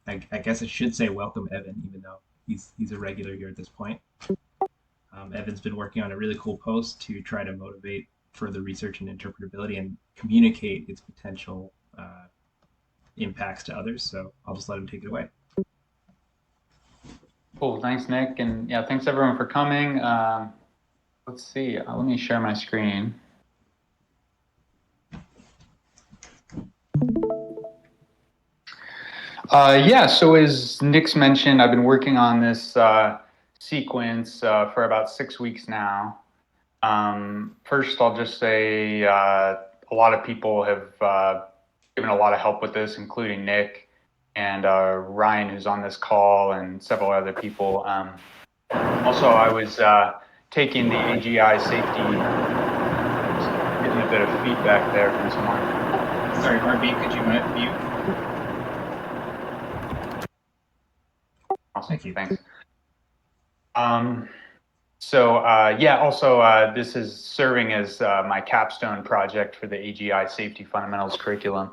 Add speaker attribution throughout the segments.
Speaker 1: I guess I should say welcome, Evan, even though he's a regular here at this point. Evan's been working on a really cool post to try to motivate further research and interpretability and communicate its potential impacts to others. So I'll just let him take it away.
Speaker 2: Cool. Thanks, Nick. And yeah, thanks everyone for coming. Let's see. Let me share my screen. Yeah, so as Nick's mentioned, I've been working on this sequence for about 6 weeks now. First, I'll just say a lot of people have given a lot of help with this, including Nick and Ryan, who's on this call, and several other people. Also, I was taking the AGI safety, getting a bit of feedback there from someone.
Speaker 1: Sorry, RB, could you mute?
Speaker 2: Awesome.
Speaker 1: Thank you.
Speaker 2: Thanks. Yeah, also this is serving as my capstone project for the AGI Safety Fundamentals curriculum.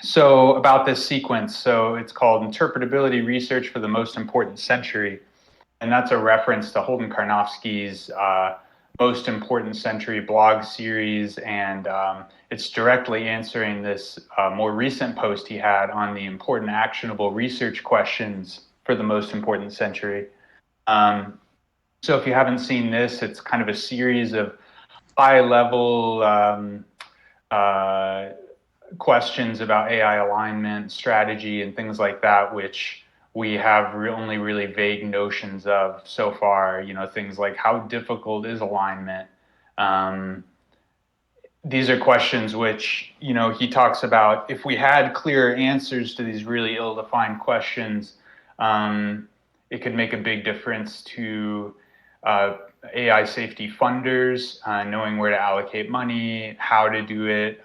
Speaker 2: So about this sequence, so it's called Interpretability Research for the Most Important Century. And that's a reference to Holden Karnofsky's Most Important Century blog series. And it's directly answering this more recent post he had on the important actionable research questions for the most important century. So if you haven't seen this, it's kind of a series of high-level questions about AI alignment, strategy, and things like that, which we have only really vague notions of so far. You know, things like how difficult is alignment? These are questions which, you know, he talks about. If we had clearer answers to these really ill-defined questions, it could make a big difference to AI safety funders, knowing where to allocate money, how to do it.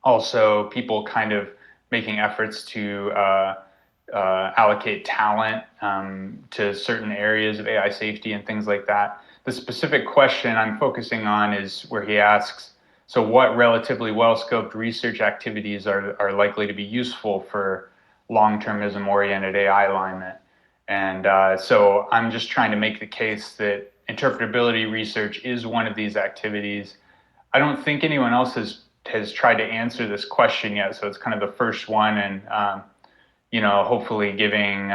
Speaker 2: Also, people kind of making efforts to allocate talent to certain areas of AI safety and things like that. The specific question I'm focusing on is where he asks, so what relatively well-scoped research activities are likely to be useful for long-termism oriented AI alignment? And so I'm just trying to make the case that interpretability research is one of these activities. I don't think anyone else has tried to answer this question yet, so it's kind of the first one, and you know, hopefully giving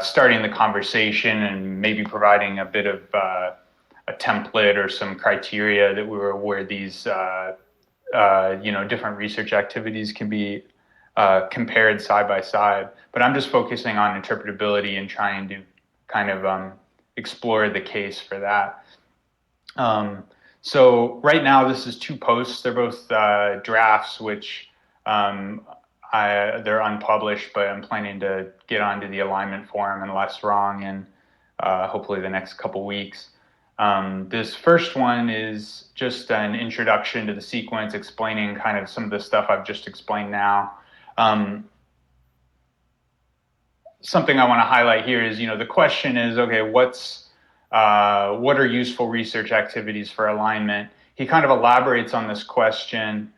Speaker 2: starting the conversation and maybe providing a bit of a template or some criteria that where these you know, different research activities can be compared side by side. But I'm just focusing on interpretability and trying to kind of explore the case for that. So right now, this is 2 posts. They're both drafts, which they're unpublished, but I'm planning to get onto the alignment forum and Less Wrong in hopefully the next couple weeks. This first one is just an introduction to the sequence, explaining kind of some of the stuff I've just explained now. Something I want to highlight here is, you know, the question is, okay, what are useful research activities for alignment? He kind of elaborates on this question,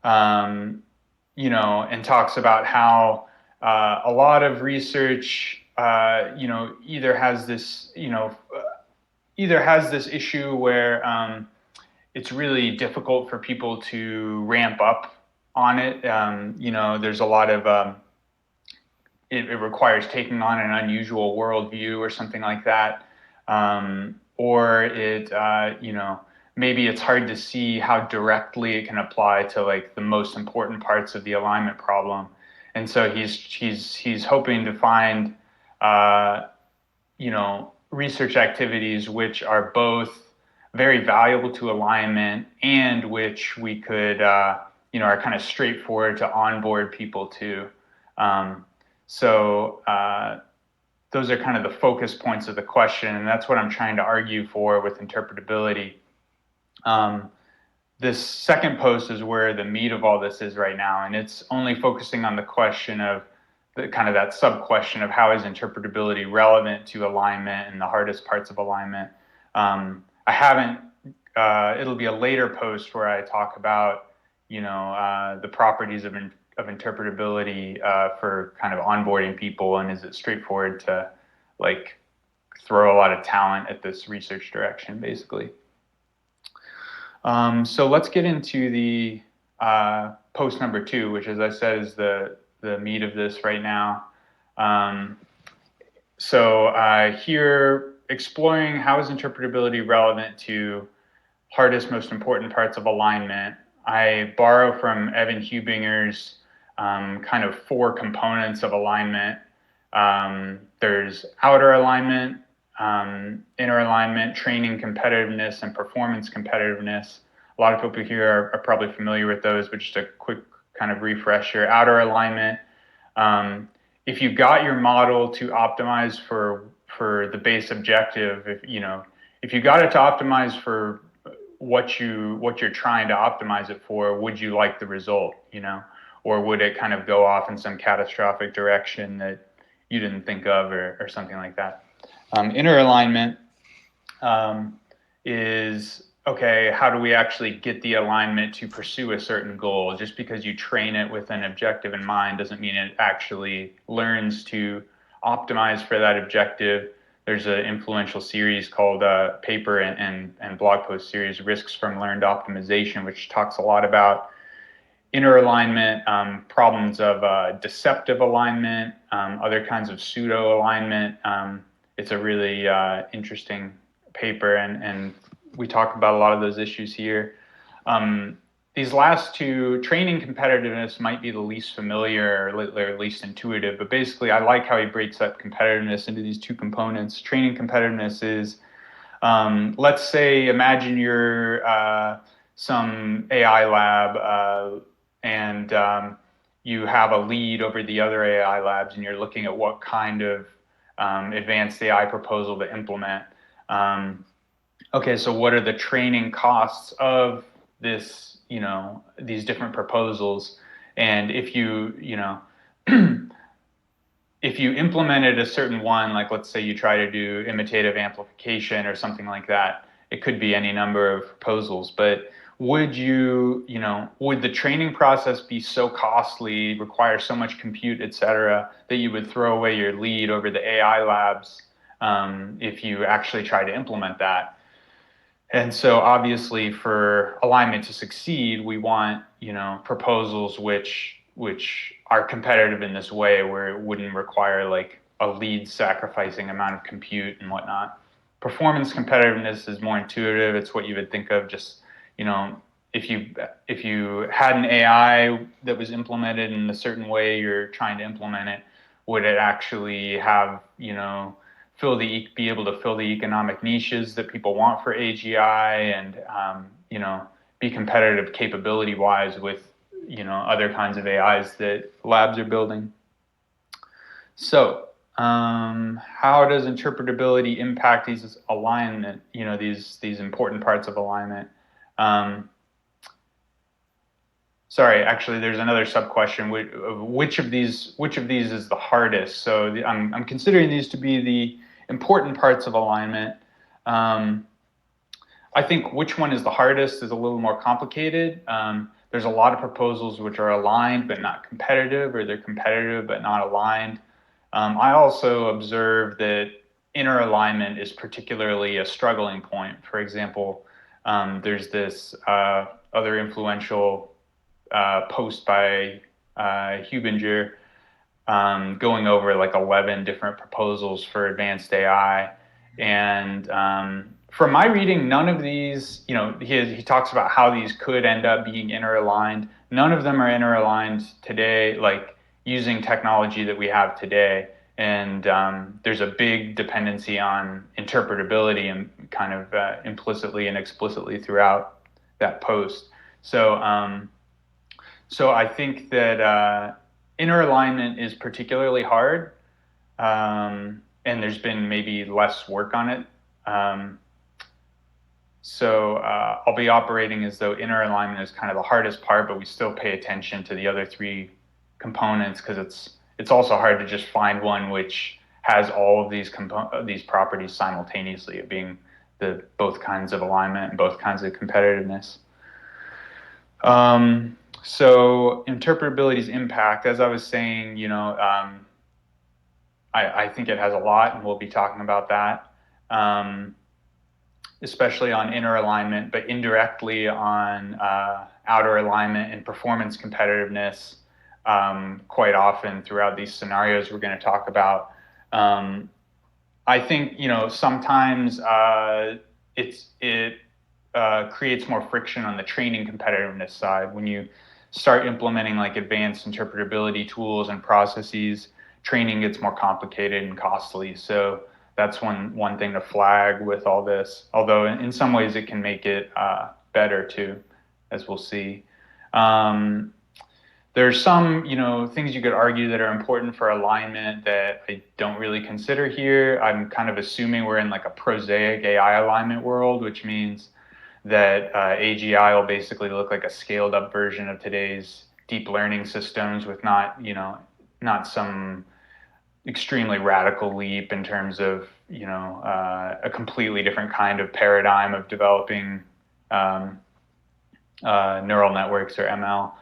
Speaker 2: you know, and talks about how a lot of research, you know, either has this issue where it's really difficult for people to ramp up on it. You know, there's a lot of it requires taking on an unusual worldview or something like that. Or it, you know, maybe it's hard to see how directly it can apply to like the most important parts of the alignment problem. And so he's hoping to find, you know, research activities which are both very valuable to alignment and which we could, you know, are kind of straightforward to onboard people to. Those are kind of the focus points of the question, and that's what I'm trying to argue for with interpretability. This second post is where the meat of all this is right now, and it's only focusing on the question of the kind of that sub-question of how is interpretability relevant to alignment and the hardest parts of alignment. I haven't, it'll be a later post where I talk about, you know, the properties of interpretability for kind of onboarding people, and is it straightforward to like throw a lot of talent at this research direction, basically? So let's get into the post number 2, which, as I said, is the meat of this right now. So here, exploring how is interpretability relevant to hardest, most important parts of alignment. I borrow from Evan Hubinger's kind of 4 components of alignment. There's outer alignment, inner alignment, training competitiveness, and performance competitiveness. A lot of people here are probably familiar with those, but just a quick kind of refresher. Outer alignment, if you got your model to optimize for the base objective, if you got it to optimize for what you're trying to optimize it for, would you like the result, or would it kind of go off in some catastrophic direction that you didn't think of, or something like that? Inner alignment is, okay, how do we actually get the alignment to pursue a certain goal? Just because you train it with an objective in mind doesn't mean it actually learns to optimize for that objective. There's an influential series called paper and blog post series, Risks from Learned Optimization, which talks a lot about inner alignment, problems of deceptive alignment, other kinds of pseudo alignment. It's a really interesting paper, and we talk about a lot of those issues here. These last 2, training competitiveness, might be the least familiar or least intuitive, but basically I like how he breaks up competitiveness into these 2 components. Training competitiveness is, let's say, imagine you're some AI lab and you have a lead over the other AI labs, and you're looking at what kind of advanced AI proposal to implement. Okay, so what are the training costs of this, these different proposals? And if you if you implemented a certain one, like let's say you try to do imitative amplification or something like that, it could be any number of proposals, but would would the training process be so costly, require so much compute, et cetera, that you would throw away your lead over the AI labs if you actually try to implement that? And so obviously for alignment to succeed, we want, proposals which are competitive in this way, where it wouldn't require like a lead sacrificing amount of compute and whatnot. Performance competitiveness is more intuitive. It's what you would think of just, if you had an AI that was implemented in a certain way you're trying to implement it, would it actually have, be able to fill the economic niches that people want for AGI, and be competitive capability wise with other kinds of AIs that labs are building. So how does interpretability impact these alignment, these important parts of alignment? Sorry, actually, there's another sub question. Which of these is the hardest? So I'm considering these to be the important parts of alignment. I think which one is the hardest is a little more complicated. There's a lot of proposals which are aligned but not competitive, or they're competitive but not aligned. I also observe that inner alignment is particularly a struggling point. For example, there's this other influential post by Hubinger going over like 11 different proposals for advanced AI. And from my reading, none of these, he talks about how these could end up being inner aligned. None of them are inner aligned today, like using technology that we have today. And there's a big dependency on interpretability, and kind of implicitly and explicitly throughout that post. So I think that inner alignment is particularly hard, and there's been maybe less work on it. So I'll be operating as though inner alignment is kind of the hardest part, but we still pay attention to the other 3 components, because it's also hard to just find one which has all of these properties simultaneously, of being both kinds of alignment and both kinds of competitiveness. So interpretability's impact, as I was saying, I think it has a lot, and we'll be talking about that, especially on inner alignment, but indirectly on outer alignment and performance competitiveness, quite often throughout these scenarios we're going to talk about. I think sometimes it creates more friction on the training competitiveness side when you start implementing like advanced interpretability tools and processes. Training gets more complicated and costly. So that's one thing to flag with all this. Although in some ways it can make it better too, as we'll see. There's some, things you could argue that are important for alignment that I don't really consider here. I'm kind of assuming we're in like a prosaic AI alignment world, which means that AGI will basically look like a scaled up version of today's deep learning systems with not some extremely radical leap in terms of, a completely different kind of paradigm of developing neural networks or ML.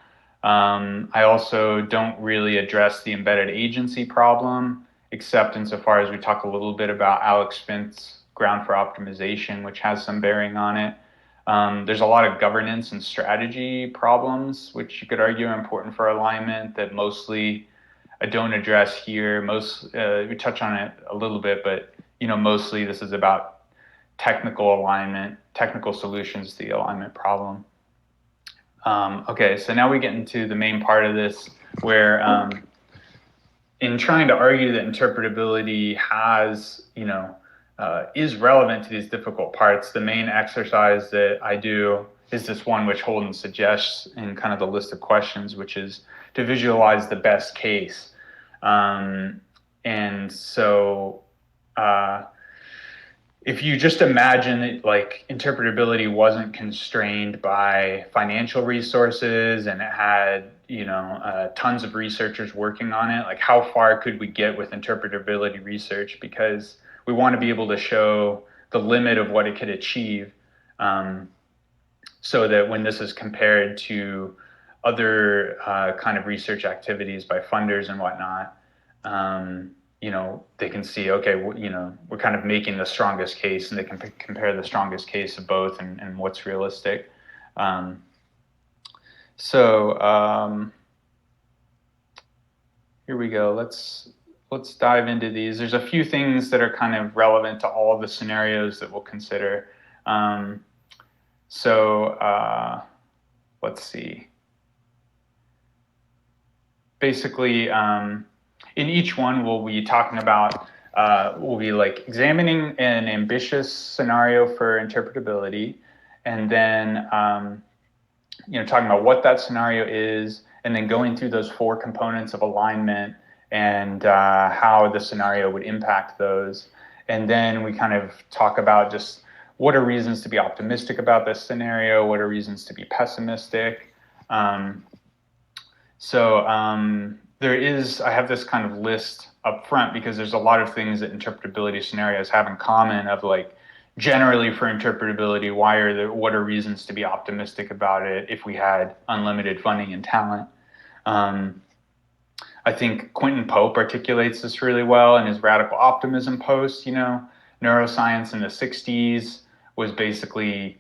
Speaker 2: I also don't really address the embedded agency problem, except insofar as we talk a little bit about Alex Fintz's ground for optimization, which has some bearing on it. There's a lot of governance and strategy problems, which you could argue are important for alignment that mostly I don't address here. We touch on it a little bit, but mostly this is about technical alignment, technical solutions to the alignment problem. Okay, so now we get into the main part of this, where in trying to argue that interpretability is relevant to these difficult parts, the main exercise that I do is this one which Holden suggests in kind of the list of questions, which is to visualize the best case. And so if you just imagine that like interpretability wasn't constrained by financial resources and it had tons of researchers working on it, like how far could we get with interpretability research? Because we want to be able to show the limit of what it could achieve, so that when this is compared to other kind of research activities by funders and whatnot, they can see, okay, we're kind of making the strongest case, and they can compare the strongest case of both and what's realistic. Here we go. Let's dive into these. There's a few things that are kind of relevant to all of the scenarios that we'll consider. Let's see. Basically, in each one, we'll be talking about, we'll be like examining an ambitious scenario for interpretability, and then, talking about what that scenario is, and then going through those 4 components of alignment and how the scenario would impact those. And then we kind of talk about just what are reasons to be optimistic about this scenario, what are reasons to be pessimistic. I have this kind of list up front because there's a lot of things that interpretability scenarios have in common of like, generally for interpretability, what are reasons to be optimistic about it if we had unlimited funding and talent? I think Quentin Pope articulates this really well in his Radical Optimism post. Neuroscience in the 60s was basically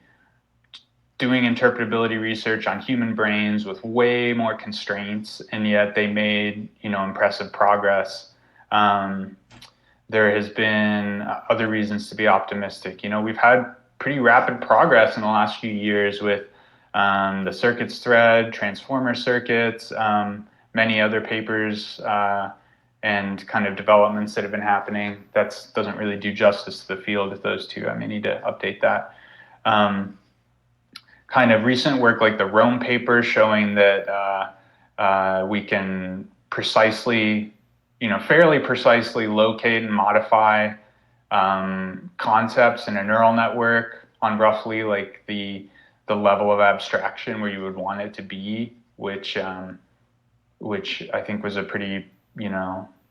Speaker 2: doing interpretability research on human brains with way more constraints, and yet they made, impressive progress. There has been other reasons to be optimistic. We've had pretty rapid progress in the last few years with the circuits thread, transformer circuits, many other papers and kind of developments that have been happening. That doesn't really do justice to the field of those two. I may need to update that. Kind of recent work like the Rome paper showing that we can precisely, fairly precisely locate and modify concepts in a neural network on roughly like the level of abstraction where you would want it to be, which I think was a pretty,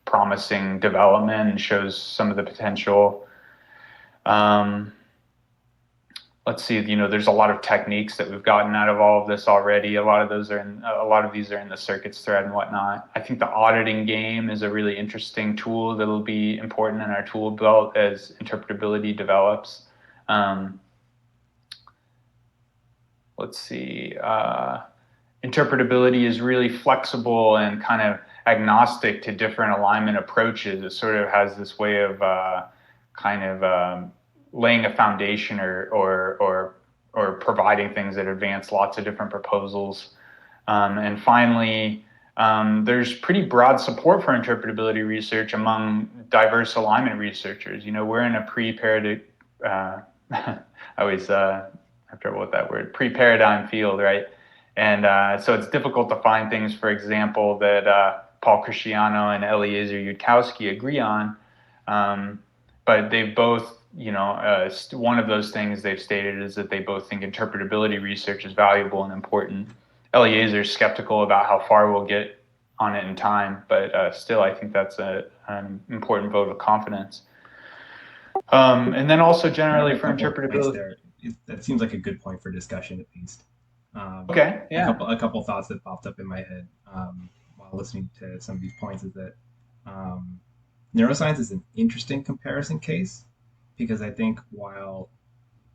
Speaker 2: promising development and shows some of the potential. let's see, there's a lot of techniques that we've gotten out of all of this already. A lot of these are in the circuits thread and whatnot. I think the auditing game is a really interesting tool that'll be important in our tool belt as interpretability develops. Let's see, interpretability is really flexible and kind of agnostic to different alignment approaches. It sort of has this way of laying a foundation or providing things that advance lots of different proposals. And finally, there's pretty broad support for interpretability research among diverse alignment researchers. We're in a pre-paradigm, I always have trouble with that word, pre-paradigm field, right? And so it's difficult to find things, for example, that Paul Cristiano and Eliezer Yudkowsky agree on. But they've both, one of those things they've stated is that they both think interpretability research is valuable and important. Eliezer's skeptical about how far we'll get on it in time, but still, I think that's an important vote of confidence. And then also generally for interpretability.
Speaker 1: That seems like a good point for discussion, at least.
Speaker 2: Okay, yeah.
Speaker 1: A couple thoughts that popped up in my head while listening to some of these points is that neuroscience is an interesting comparison case, because I think while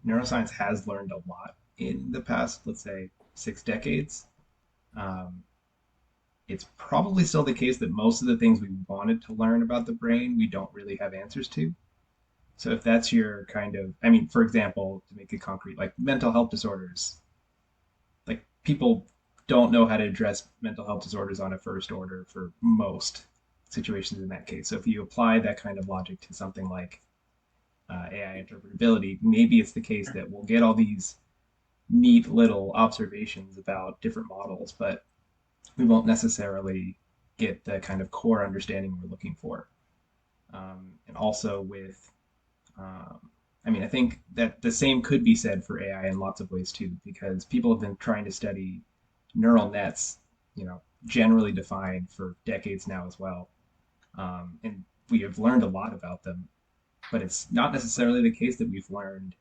Speaker 1: neuroscience has learned a lot in the past, let's say, 6 decades, it's probably still the case that most of the things we wanted to learn about the brain, we don't really have answers to. So if that's your for example, to make it concrete, like mental health disorders, like people don't know how to address mental health disorders on a first order for most situations in that case. So if you apply that kind of logic to something like AI interpretability, maybe it's the case that we'll get all these neat little observations about different models, but we won't necessarily get the kind of core understanding we're looking for. And also with I think that the same could be said for AI in lots of ways too, because people have been trying to study neural nets, generally defined for decades now as well. And we have learned a lot about them, but it's not necessarily the case that we've learned,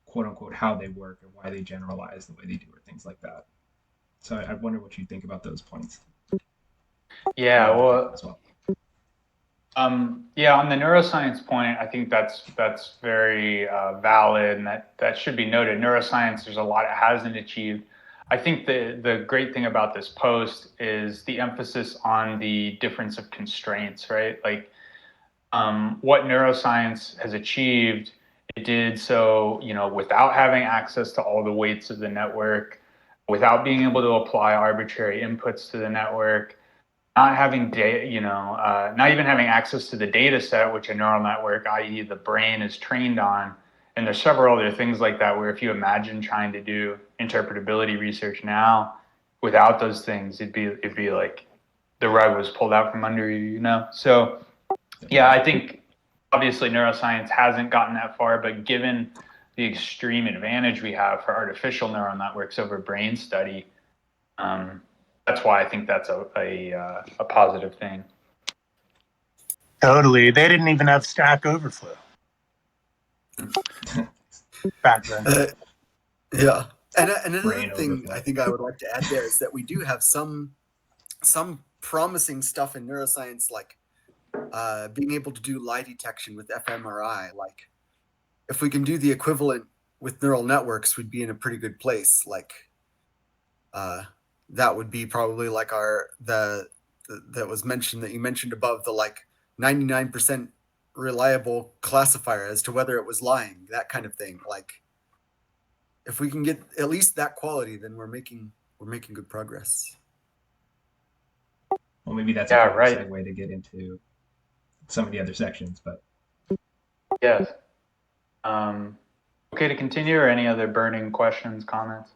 Speaker 1: quote unquote, how they work or why they generalize the way they do or things like that. So I wonder what you think about those points.
Speaker 2: Yeah, well, as well. Yeah, on the neuroscience point, I think that's very valid, and that should be noted. Neuroscience, there's a lot it hasn't achieved. I think the great thing about this post is the emphasis on the difference of constraints, right? Like what neuroscience has achieved, it did so, without having access to all the weights of the network, without being able to apply arbitrary inputs to the network, not having data, not even having access to the data set, which a neural network, i.e. the brain, is trained on. And there's several other things like that, where if you imagine trying to do interpretability research now without those things, it'd be like the rug was pulled out from under you, So yeah, I think obviously neuroscience hasn't gotten that far, but given the extreme advantage we have for artificial neural networks over brain study, that's why I think that's a positive thing.
Speaker 3: Totally. They didn't even have Stack Overflow back then.
Speaker 4: Yeah. And another thing I think I would like to add there is that we do have some promising stuff in neuroscience, like being able to do lie detection with fMRI. Like if we can do the equivalent with neural networks, we'd be in a pretty good place. Like that would be probably like that was mentioned, that you mentioned above, the like 99% reliable classifier as to whether it was lying, that kind of thing. Like if we can get at least that quality, then we're making good progress.
Speaker 1: Well, maybe that's a good segue to get into some of the other sections, but
Speaker 2: yes. Okay to continue, or any other burning questions, comments?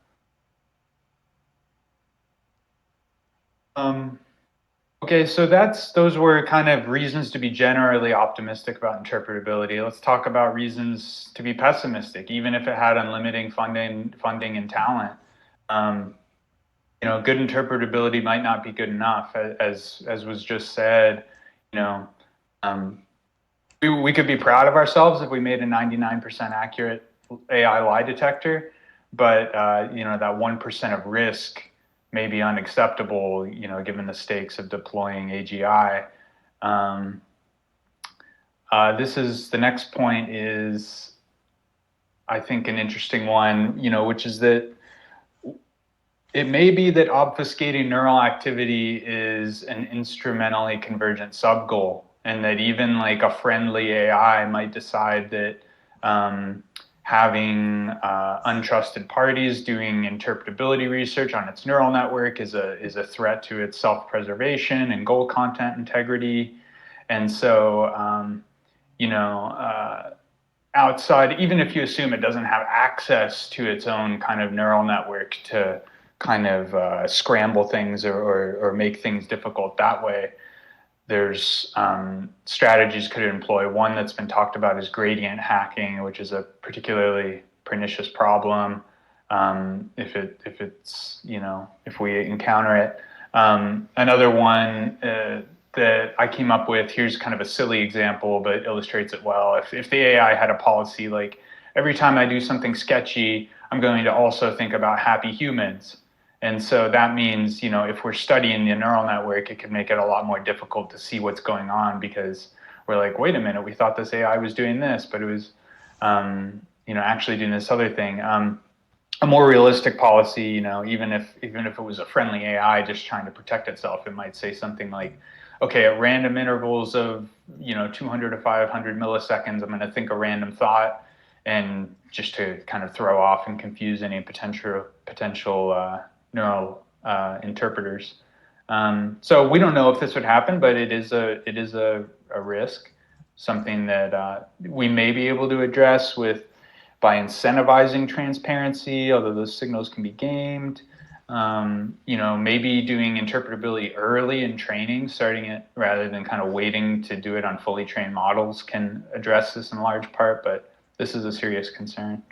Speaker 2: Okay, so those were kind of reasons to be generally optimistic about interpretability. Let's talk about reasons to be pessimistic, even if it had unlimited funding and talent. Good interpretability might not be good enough, as was just said. We could be proud of ourselves if we made a 99% accurate AI lie detector, but that 1% of risk may be unacceptable, given the stakes of deploying AGI. The next point is, I think, an interesting one, which is that it may be that obfuscating neural activity is an instrumentally convergent subgoal, and that even like a friendly AI might decide that having untrusted parties doing interpretability research on its neural network is a threat to its self-preservation and goal content integrity. And so, outside, even if you assume it doesn't have access to its own kind of neural network to kind of scramble things or make things difficult that way, there's strategies could employ. One that's been talked about is gradient hacking, which is a particularly pernicious problem if we encounter it. Another one that I came up with, here's kind of a silly example, but illustrates it well. If the AI had a policy like, every time I do something sketchy, I'm going to also think about happy humans. And so that means, if we're studying the neural network, it could make it a lot more difficult to see what's going on, because we're like, wait a minute, we thought this AI was doing this, but it was, actually doing this other thing. A more realistic policy, even if it was a friendly AI just trying to protect itself, it might say something like, okay, at random intervals of 200 to 500 milliseconds, I'm going to think a random thought, and just to kind of throw off and confuse any potential neural interpreters. So we don't know if this would happen, but it is a risk, something that we may be able to address by incentivizing transparency, although those signals can be gamed. Maybe doing interpretability early in training, starting it rather than kind of waiting to do it on fully trained models, can address this in large part, but this is a serious concern.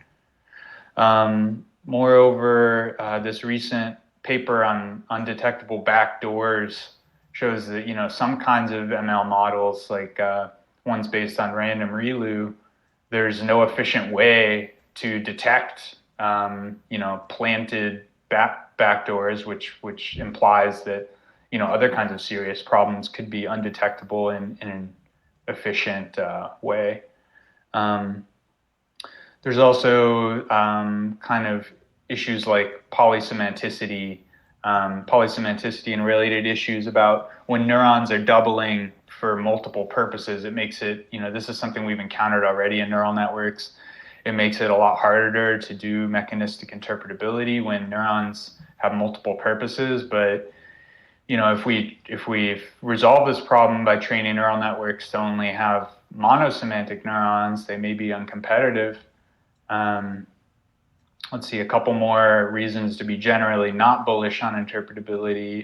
Speaker 2: Moreover, this recent paper on undetectable backdoors shows that, some kinds of ML models, like ones based on random ReLU, there's no efficient way to detect, planted backdoors, which implies that, other kinds of serious problems could be undetectable in an efficient way. There's also kind of issues like polysemanticity and related issues about when neurons are doubling for multiple purposes. It makes it, this is something we've encountered already in neural networks. It makes it a lot harder to do mechanistic interpretability when neurons have multiple purposes. But if we resolve this problem by training neural networks to only have monosemantic neurons, they may be uncompetitive. Let's see, a couple more reasons to be generally not bullish on interpretability.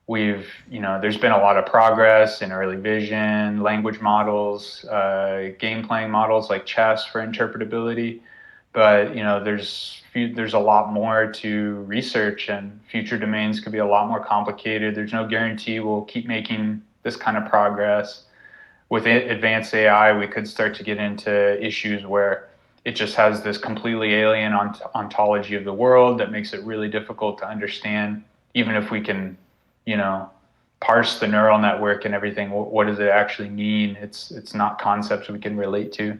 Speaker 2: There's been a lot of progress in early vision, language models, game playing models like chess for interpretability. But, there's a lot more to research, and future domains could be a lot more complicated. There's no guarantee we'll keep making this kind of progress. With advanced AI, we could start to get into issues where it just has this completely alien ontology of the world that makes it really difficult to understand, even if we can, parse the neural network and everything. What does it actually mean? It's not concepts we can relate to.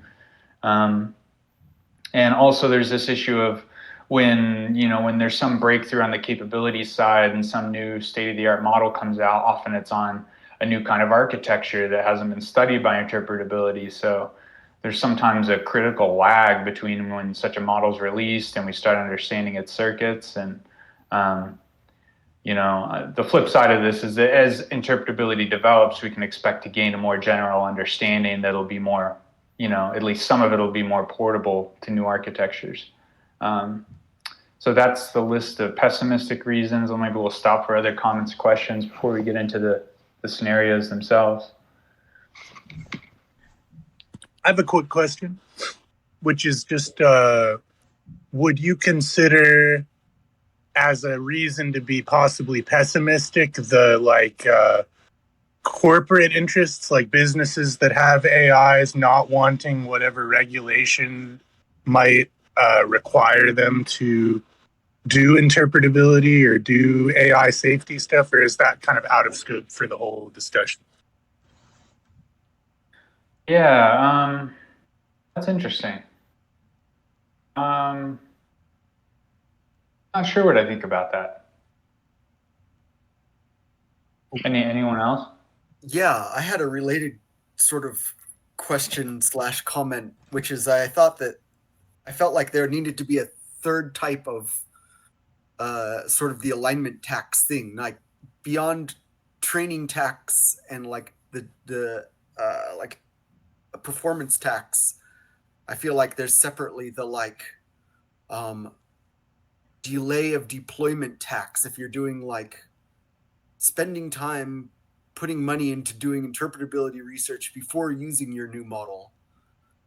Speaker 2: And also there's this issue of when there's some breakthrough on the capability side and some new state-of-the-art model comes out, often it's on a new kind of architecture that hasn't been studied by interpretability. So there's sometimes a critical lag between when such a model is released and we start understanding its circuits. And the flip side of this is that as interpretability develops, we can expect to gain a more general understanding that'll be more, at least some of it will be more portable to new architectures. So that's the list of pessimistic reasons. Or maybe we'll stop for other comments, questions before we get into the scenarios themselves.
Speaker 3: I have a quick question, which is just, would you consider as a reason to be possibly pessimistic the corporate interests, like businesses that have AIs not wanting whatever regulation might require them to do interpretability or do AI safety stuff, or is that kind of out of scope for the whole discussion?
Speaker 2: Yeah, that's interesting. Not sure what I think about that. Anyone else?
Speaker 4: Yeah, I had a related sort of question / comment, which is I felt like there needed to be a third type of sort of the alignment tax thing, like beyond training tax and like the like a performance tax. I feel like there's separately the like delay of deployment tax if you're doing like spending time putting money into doing interpretability research before using your new model.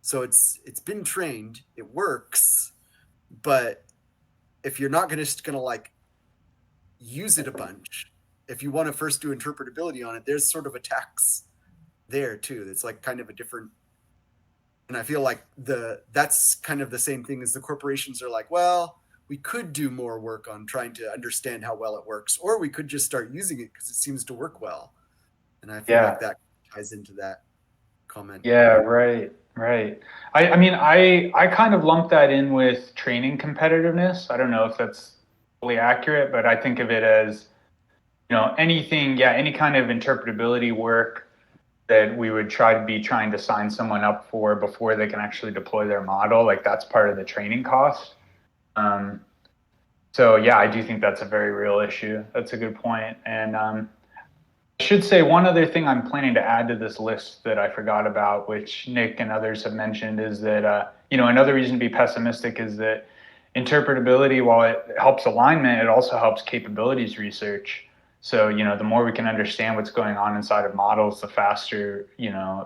Speaker 4: So it's been trained, it works, but if you're not gonna like use it a bunch, if you want to first do interpretability on it, there's sort of a tax there too. It's like kind of a different, and I feel like that's kind of the same thing as the corporations are like, well, we could do more work on trying to understand how well it works, or we could just start using it because it seems to work well. And I feel like that ties into that comment.
Speaker 2: Yeah, right. I mean, I kind of lump that in with training competitiveness. I don't know if that's fully accurate, but I think of it as, anything, any kind of interpretability work that we would trying to sign someone up for before they can actually deploy their model. Like that's part of the training cost. So yeah, I do think that's a very real issue. That's a good point. And I should say one other thing I'm planning to add to this list that I forgot about, which Nick and others have mentioned, is that another reason to be pessimistic is that interpretability, while it helps alignment, it also helps capabilities research. So the more we can understand what's going on inside of models, the faster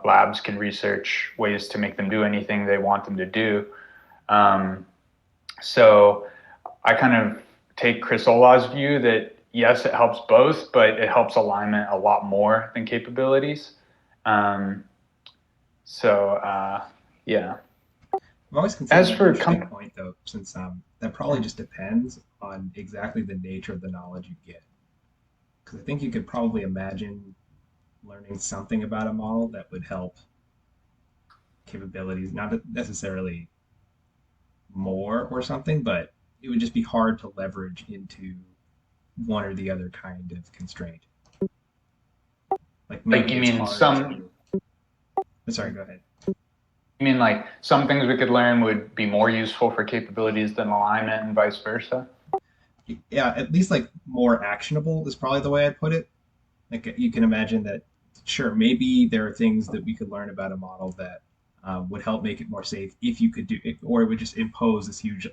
Speaker 2: labs can research ways to make them do anything they want them to do. So I kind of take Chris Ola's view that yes, it helps both, but it helps alignment a lot more than capabilities. Yeah.
Speaker 1: I've always considered that an interesting point, though, since that probably just depends on exactly the nature of the knowledge you get. Because I think you could probably imagine learning something about a model that would help capabilities, not necessarily more or something, but it would just be hard to leverage into one or the other kind of constraint. Like maybe
Speaker 2: you
Speaker 1: it's
Speaker 2: mean
Speaker 1: hard Sorry, go ahead.
Speaker 2: You mean like some things we could learn would be more useful for capabilities than alignment and vice versa?
Speaker 1: Yeah, at least like more actionable is probably the way I'd put it. Like you can imagine that, sure, maybe there are things that we could learn about a model that would help make it more safe if you could do it, or it would just impose this huge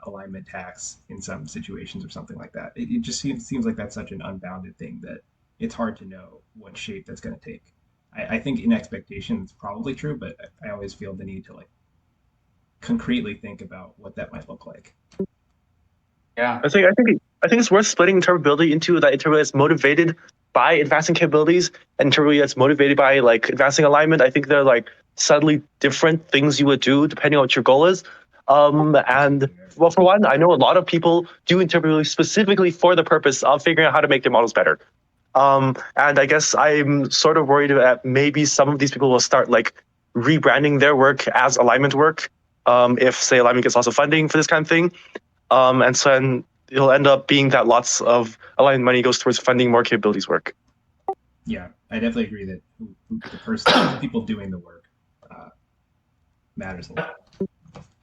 Speaker 1: alignment tax in some situations or something like that. It just seems like that's such an unbounded thing that it's hard to know what shape that's going to take. I think in expectation it's probably true, but I always feel the need to like concretely think about what that might look like.
Speaker 2: Yeah,
Speaker 5: I think it's worth splitting interpretability into that interpretability that's motivated by advancing capabilities and interpretability that's motivated by like advancing alignment. I think they're like subtly different things you would do depending on what your goal is. And well, for one, I know a lot of people do interpretability specifically for the purpose of figuring out how to make their models better. And I guess I'm sort of worried that maybe some of these people will start like rebranding their work as alignment work. If say alignment gets lots of funding for this kind of thing. And so then it'll end up being that lots of alignment money goes towards funding more capabilities work.
Speaker 1: Yeah, I definitely agree that the people doing the work matters a lot.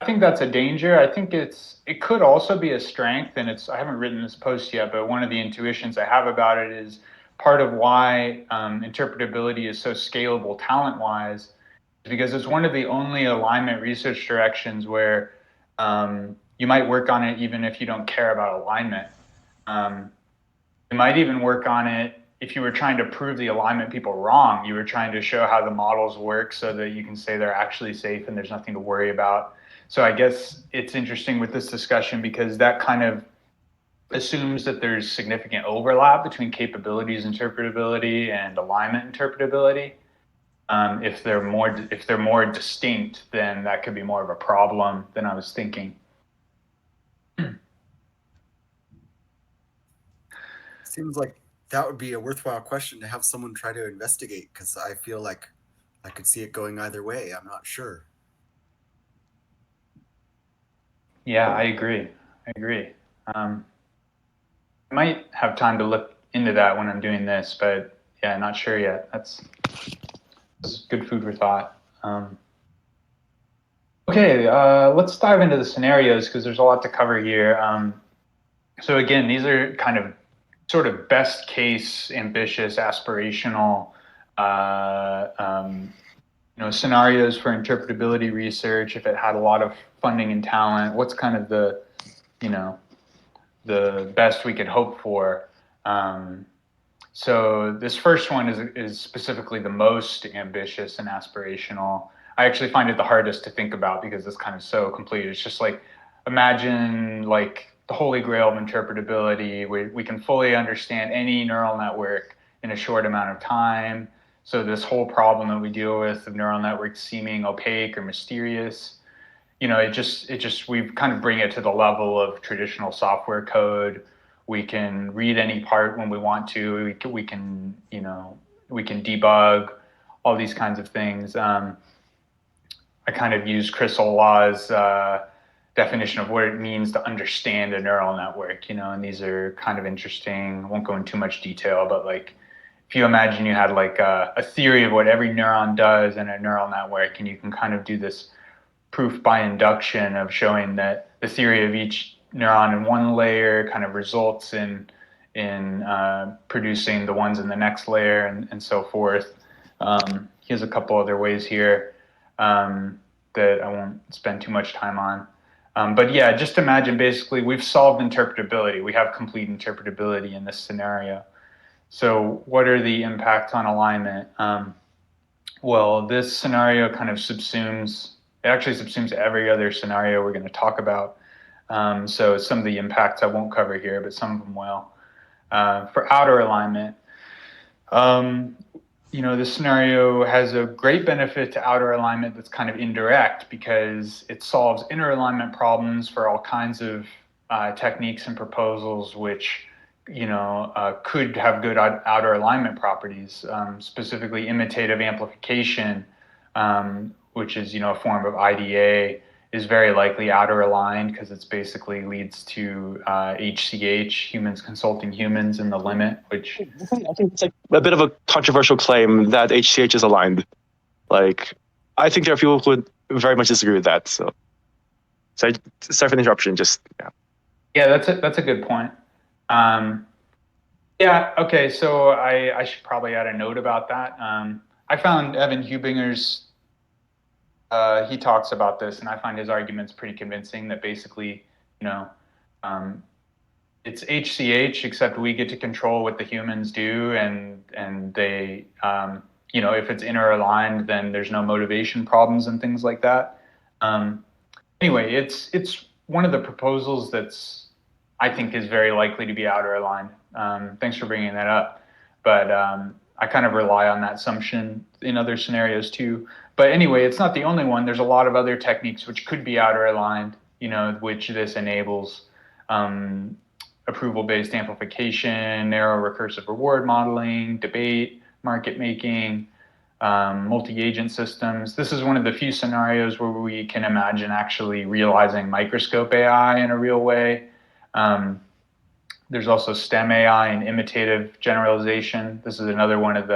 Speaker 2: I think that's a danger. I think it could also be a strength, and I haven't written this post yet, but one of the intuitions I have about it is part of why interpretability is so scalable talent-wise, because it's one of the only alignment research directions where you might work on it even if you don't care about alignment. You might even work on it if you were trying to prove the alignment people wrong. You were trying to show how the models work so that you can say they're actually safe and there's nothing to worry about. So I guess it's interesting with this discussion because that kind of assumes that there's significant overlap between capabilities interpretability and alignment interpretability. If they're more distinct, then that could be more of a problem than I was thinking.
Speaker 4: Seems like that would be a worthwhile question to have someone try to investigate, because I feel like I could see it going either way. I'm not sure.
Speaker 2: Yeah, I agree. I might have time to look into that when I'm doing this, but yeah, not sure yet. That's good food for thought. Okay, let's dive into the scenarios because there's a lot to cover here. So again, these are kind of sort of best case, ambitious, aspirational, scenarios for interpretability research. If it had a lot of funding and talent, what's kind of the best we could hope for? So this first one is specifically the most ambitious and aspirational. I actually find it the hardest to think about because it's kind of so complete. It's just like, imagine like the holy grail of interpretability. We can fully understand any neural network in a short amount of time. So this whole problem that we deal with of neural networks seeming opaque or mysterious, we kind of bring it to the level of traditional software code. We can read any part when we want to. We can debug all these kinds of things. I kind of use Chris Olaw's definition of what it means to understand a neural network, and these are kind of interesting. I won't go into too much detail, but like, if you imagine you had like a theory of what every neuron does in a neural network, and you can kind of do this proof by induction of showing that the theory of each neuron in one layer kind of results in producing the ones in the next layer, and so forth. He has a couple other ways here that I won't spend too much time on. But yeah, just imagine basically we've solved interpretability. We have complete interpretability in this scenario. So what are the impacts on alignment? Well, this scenario kind of actually subsumes every other scenario we're going to talk about. So some of the impacts I won't cover here, but some of them will. For outer alignment, this scenario has a great benefit to outer alignment that's kind of indirect because it solves inner alignment problems for all kinds of techniques and proposals which could have good outer alignment properties, specifically imitative amplification, which is a form of IDA, is very likely outer aligned because it's basically leads to HCH, humans consulting humans, in the limit, which
Speaker 5: I think it's like a bit of a controversial claim that HCH is aligned. Like, I think there are people who would very much disagree with that. So sorry for the interruption. Just yeah.
Speaker 2: Yeah, that's a good point. Yeah, okay, so I should probably add a note about that. I found Evan Hubinger's, he talks about this, and I find his arguments pretty convincing that basically, it's HCH, except we get to control what the humans do, and they, if it's inner aligned, then there's no motivation problems and things like that. Anyway, it's one of the proposals that's, I think, is very likely to be outer aligned. Thanks for bringing that up. But I kind of rely on that assumption in other scenarios too. But anyway, it's not the only one. There's a lot of other techniques which could be outer aligned, which this enables. Approval-based amplification, narrow recursive reward modeling, debate, market making, multi-agent systems. This is one of the few scenarios where we can imagine actually realizing microscope AI in a real way. There's also STEM AI and imitative generalization. This is another one of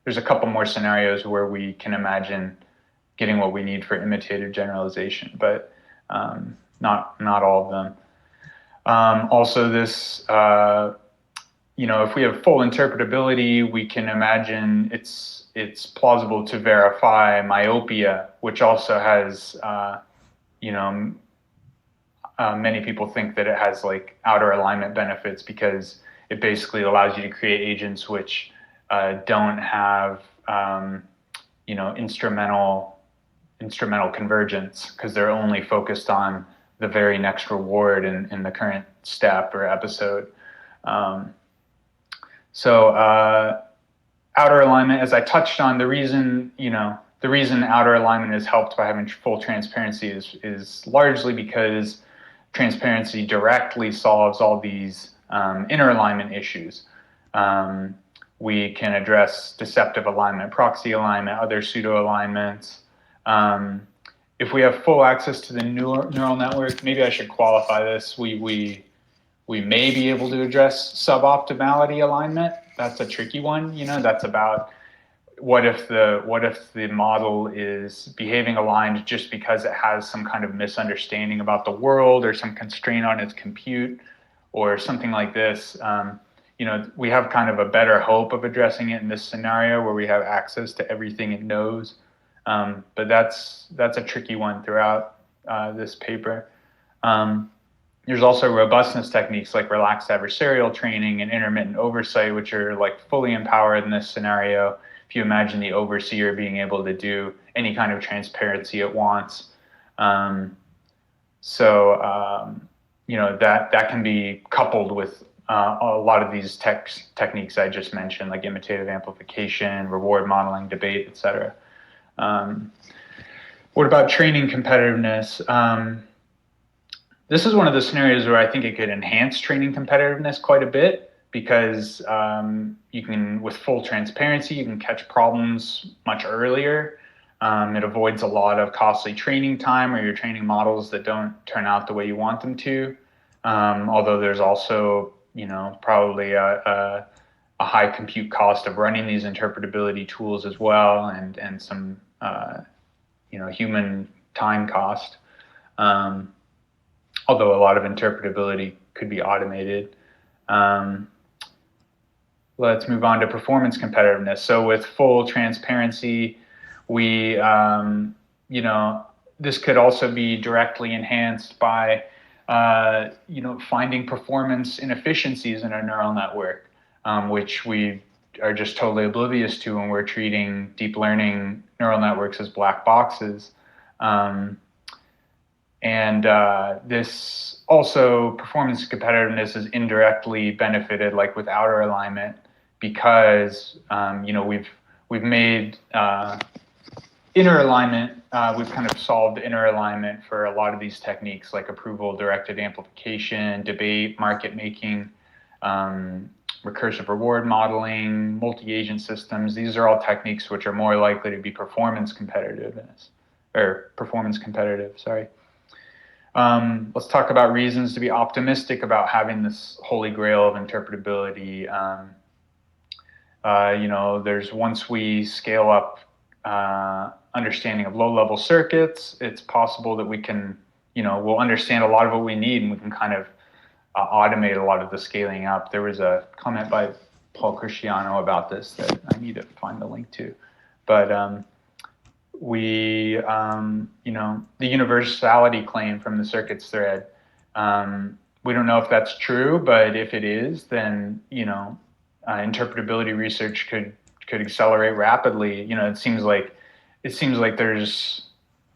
Speaker 2: there's a couple more scenarios where we can imagine getting what we need for imitative generalization, but not all of them. Also this, if we have full interpretability, we can imagine it's plausible to verify myopia, which also has, many people think that it has like outer alignment benefits because it basically allows you to create agents which don't have, instrumental convergence because they're only focused on the very next reward in the current step or episode. outer alignment, as I touched on, the reason outer alignment is helped by having full transparency is largely because transparency directly solves all these inner alignment issues. We can address deceptive alignment, proxy alignment, other pseudo alignments. If we have full access to the neural network, maybe I should qualify this. We may be able to address suboptimality alignment. That's a tricky one. That's about what if the model is behaving aligned just because it has some kind of misunderstanding about the world or some constraint on its compute or something like this. We have kind of a better hope of addressing it in this scenario where we have access to everything it knows. But that's a tricky one throughout this paper. There's also robustness techniques like relaxed adversarial training and intermittent oversight, which are like fully empowered in this scenario. If you imagine the overseer being able to do any kind of transparency it wants. That can be coupled with a lot of these techniques I just mentioned, like imitative amplification, reward modeling, debate, etc. What about training competitiveness? This is one of the scenarios where I think it could enhance training competitiveness quite a bit because you can, with full transparency, you can catch problems much earlier. It avoids a lot of costly training time or you're training models that don't turn out the way you want them to. Although there's also, probably a high compute cost of running these interpretability tools as well, and some, human time cost. Although a lot of interpretability could be automated. Let's move on to performance competitiveness. So with full transparency, we, this could also be directly enhanced by, finding performance inefficiencies in our neural network, which we are just totally oblivious to when we're treating deep learning neural networks as black boxes. This also, performance competitiveness is indirectly benefited, like with outer alignment, because we've made inner alignment. We've kind of solved inner alignment for a lot of these techniques, like approval directed amplification, debate, market making, recursive reward modeling, multi-agent systems. These are all techniques which are more likely to be performance competitive. Sorry. Let's talk about reasons to be optimistic about having this holy grail of interpretability. There's, once we scale up understanding of low-level circuits, it's possible that we can, we'll understand a lot of what we need and we can kind of automate a lot of the scaling up. There was a comment by Paul Cristiano about this that I need to find the link to. But the universality claim from the circuits thread, we don't know if that's true, but if it is, then interpretability research could accelerate rapidly. It seems like there's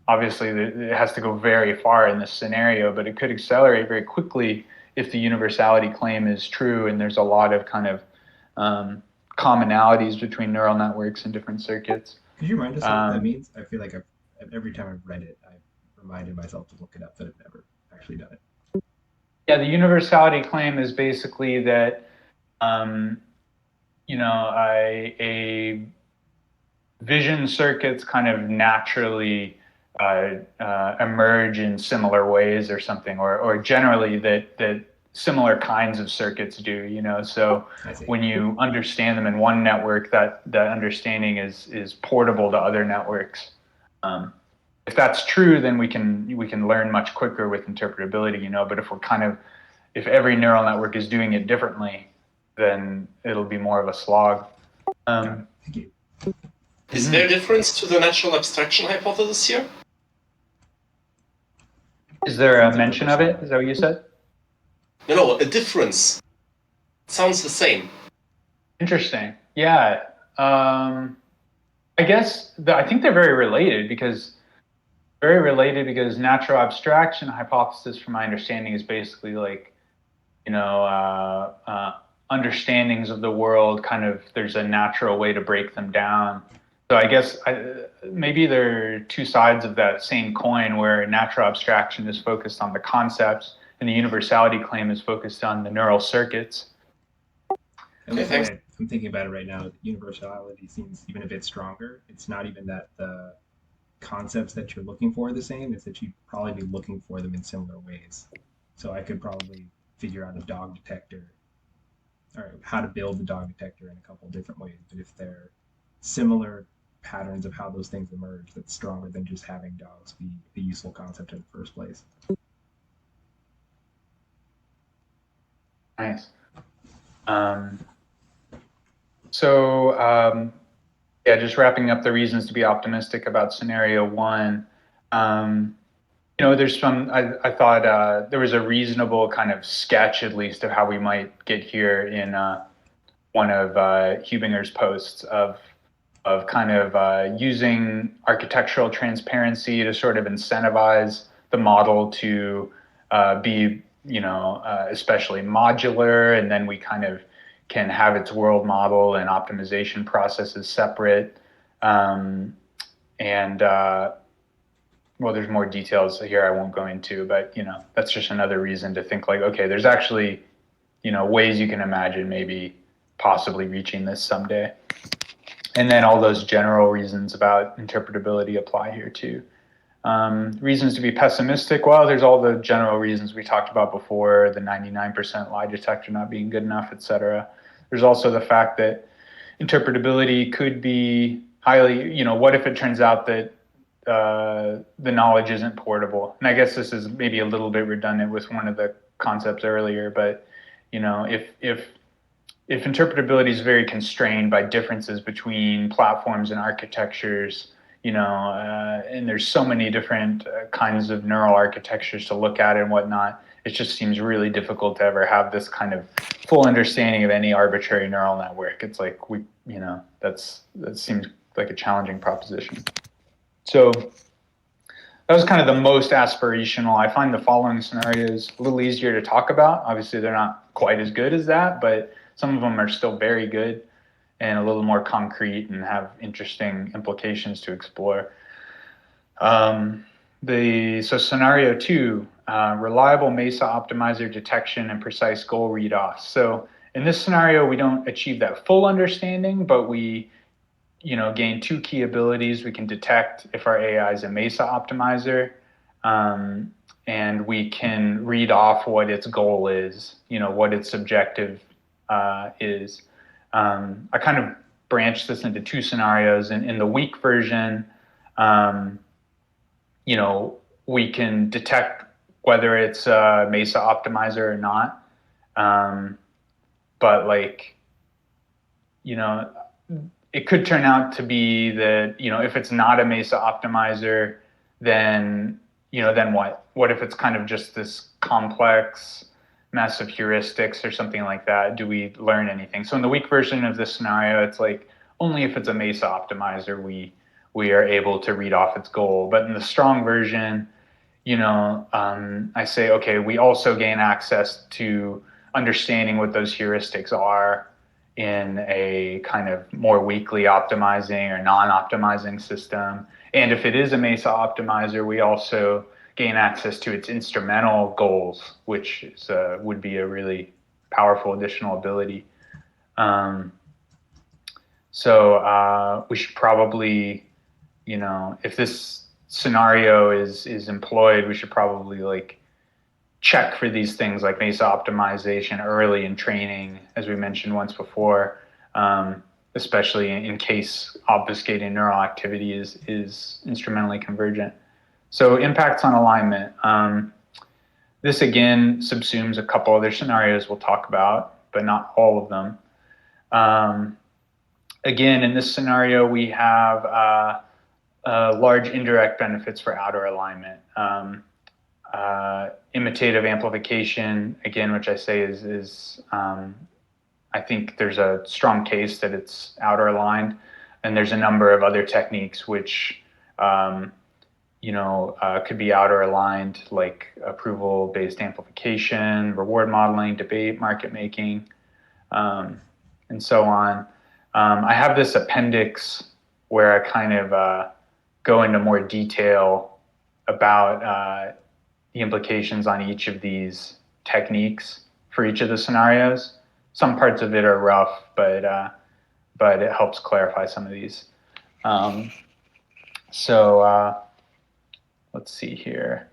Speaker 2: obviously it has to go very far in this scenario, but it could accelerate very quickly if the universality claim is true, and there's a lot of kind of commonalities between neural networks and different circuits.
Speaker 1: Could you remind us what that means? I feel like every time I've read it, I've reminded myself to look it up, but I've never actually done it.
Speaker 2: Yeah, the universality claim is basically that, a vision circuits kind of naturally emerge in similar ways or something, or generally that similar kinds of circuits do, so when you understand them in one network, that understanding is portable to other networks. If that's true, then we can learn much quicker with interpretability, but if every neural network is doing it differently, then it'll be more of a slog.
Speaker 1: Thank you.
Speaker 6: Is there a difference to the natural abstraction hypothesis here?
Speaker 2: Is there a mention of it? Is that what you said?
Speaker 6: No, a difference. Sounds the same.
Speaker 2: Interesting. Yeah. I guess I think they're very related because natural abstraction hypothesis, from my understanding, is basically like, understandings of the world, kind of there's a natural way to break them down. So I guess maybe there are two sides of that same coin, where natural abstraction is focused on the concepts and the universality claim is focused on the neural circuits.
Speaker 1: And the way I'm thinking about it right now, universality seems even a bit stronger. It's not even that the concepts that you're looking for are the same, it's that you'd probably be looking for them in similar ways. So I could probably figure out a dog detector or how to build the dog detector in a couple different ways. But if they're similar patterns of how those things emerge, that's stronger than just having dogs be a useful concept in the first place.
Speaker 2: Nice. Yeah, just wrapping up the reasons to be optimistic about scenario one. There's some, I thought there was a reasonable kind of sketch, at least, of how we might get here in one of Hubinger's posts of kind of using architectural transparency to sort of incentivize the model to be, especially modular, and then we kind of can have its world model and optimization processes separate. Well, there's more details here I won't go into, but that's just another reason to think like, okay, there's actually ways you can imagine maybe possibly reaching this someday. And then all those general reasons about interpretability apply here too. Reasons to be pessimistic, well, there's all the general reasons we talked about before, the 99% lie detector not being good enough, etc. There's also the fact that interpretability could be highly, what if it turns out that the knowledge isn't portable? And I guess this is maybe a little bit redundant with one of the concepts earlier, but if interpretability is very constrained by differences between platforms and architectures, and there's so many different kinds of neural architectures to look at and whatnot, it just seems really difficult to ever have this kind of full understanding of any arbitrary neural network. It's like that seems like a challenging proposition. So that was kind of the most aspirational. I find the following scenarios a little easier to talk about. Obviously, they're not quite as good as that, but some of them are still very good and a little more concrete and have interesting implications to explore. So scenario two, reliable MESA optimizer detection and precise goal readoffs. So in this scenario, we don't achieve that full understanding, but we gain two key abilities. We can detect if our AI is a MESA optimizer, and we can read off what its goal is, what its objective is. I kind of branched this into two scenarios. In the weak version, we can detect whether it's a MESA optimizer or not. But it could turn out to be that, if it's not a MESA optimizer, then what? What if it's kind of just this complex mess of heuristics or something like that? Do we learn anything? So in the weak version of this scenario, it's like only if it's a MESA optimizer, we are able to read off its goal. But in the strong version, I say, okay, we also gain access to understanding what those heuristics are in a kind of more weakly optimizing or non-optimizing system. And if it is a MESA optimizer, we also gain access to its instrumental goals, which would be a really powerful additional ability. So we should probably, if this scenario is employed, we should probably check for these things like MESA optimization early in training, as we mentioned once before, especially in case obfuscating neural activity is instrumentally convergent. So impacts on alignment. This again subsumes a couple other scenarios we'll talk about, but not all of them. Again, in this scenario, we have large indirect benefits for outer alignment. Imitative amplification, again, which I say is I think there's a strong case that it's outer aligned, and there's a number of other techniques which could be outer aligned, like approval-based amplification, reward modeling, debate, market making. and so on. I have this appendix where I kind of go into more detail about the implications on each of these techniques for each of the scenarios. Some parts of it are rough, but it helps clarify some of these. Let's see here.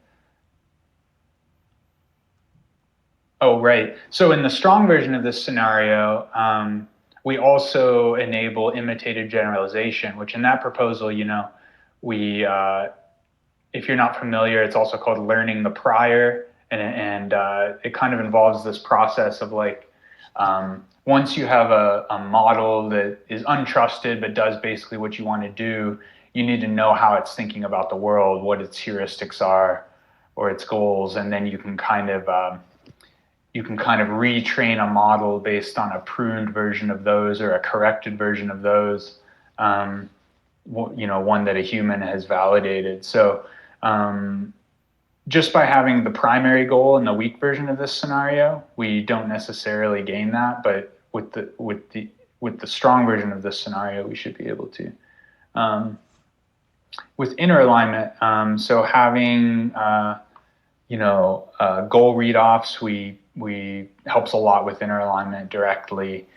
Speaker 2: Oh, right. So in the strong version of this scenario, we also enable imitative generalization, which in that proposal, we if you're not familiar, it's also called learning the prior, and it kind of involves this process of like once you have a model that is untrusted but does basically what you want to do, you need to know how it's thinking about the world, what its heuristics are, or its goals, and then you can kind of retrain a model based on a pruned version of those or a corrected version of those. One that a human has validated. So just by having the primary goal in the weak version of this scenario, we don't necessarily gain that, but with the strong version of this scenario, we should be able to. With inner alignment, so having goal read-offs, we helps a lot with inner alignment directly.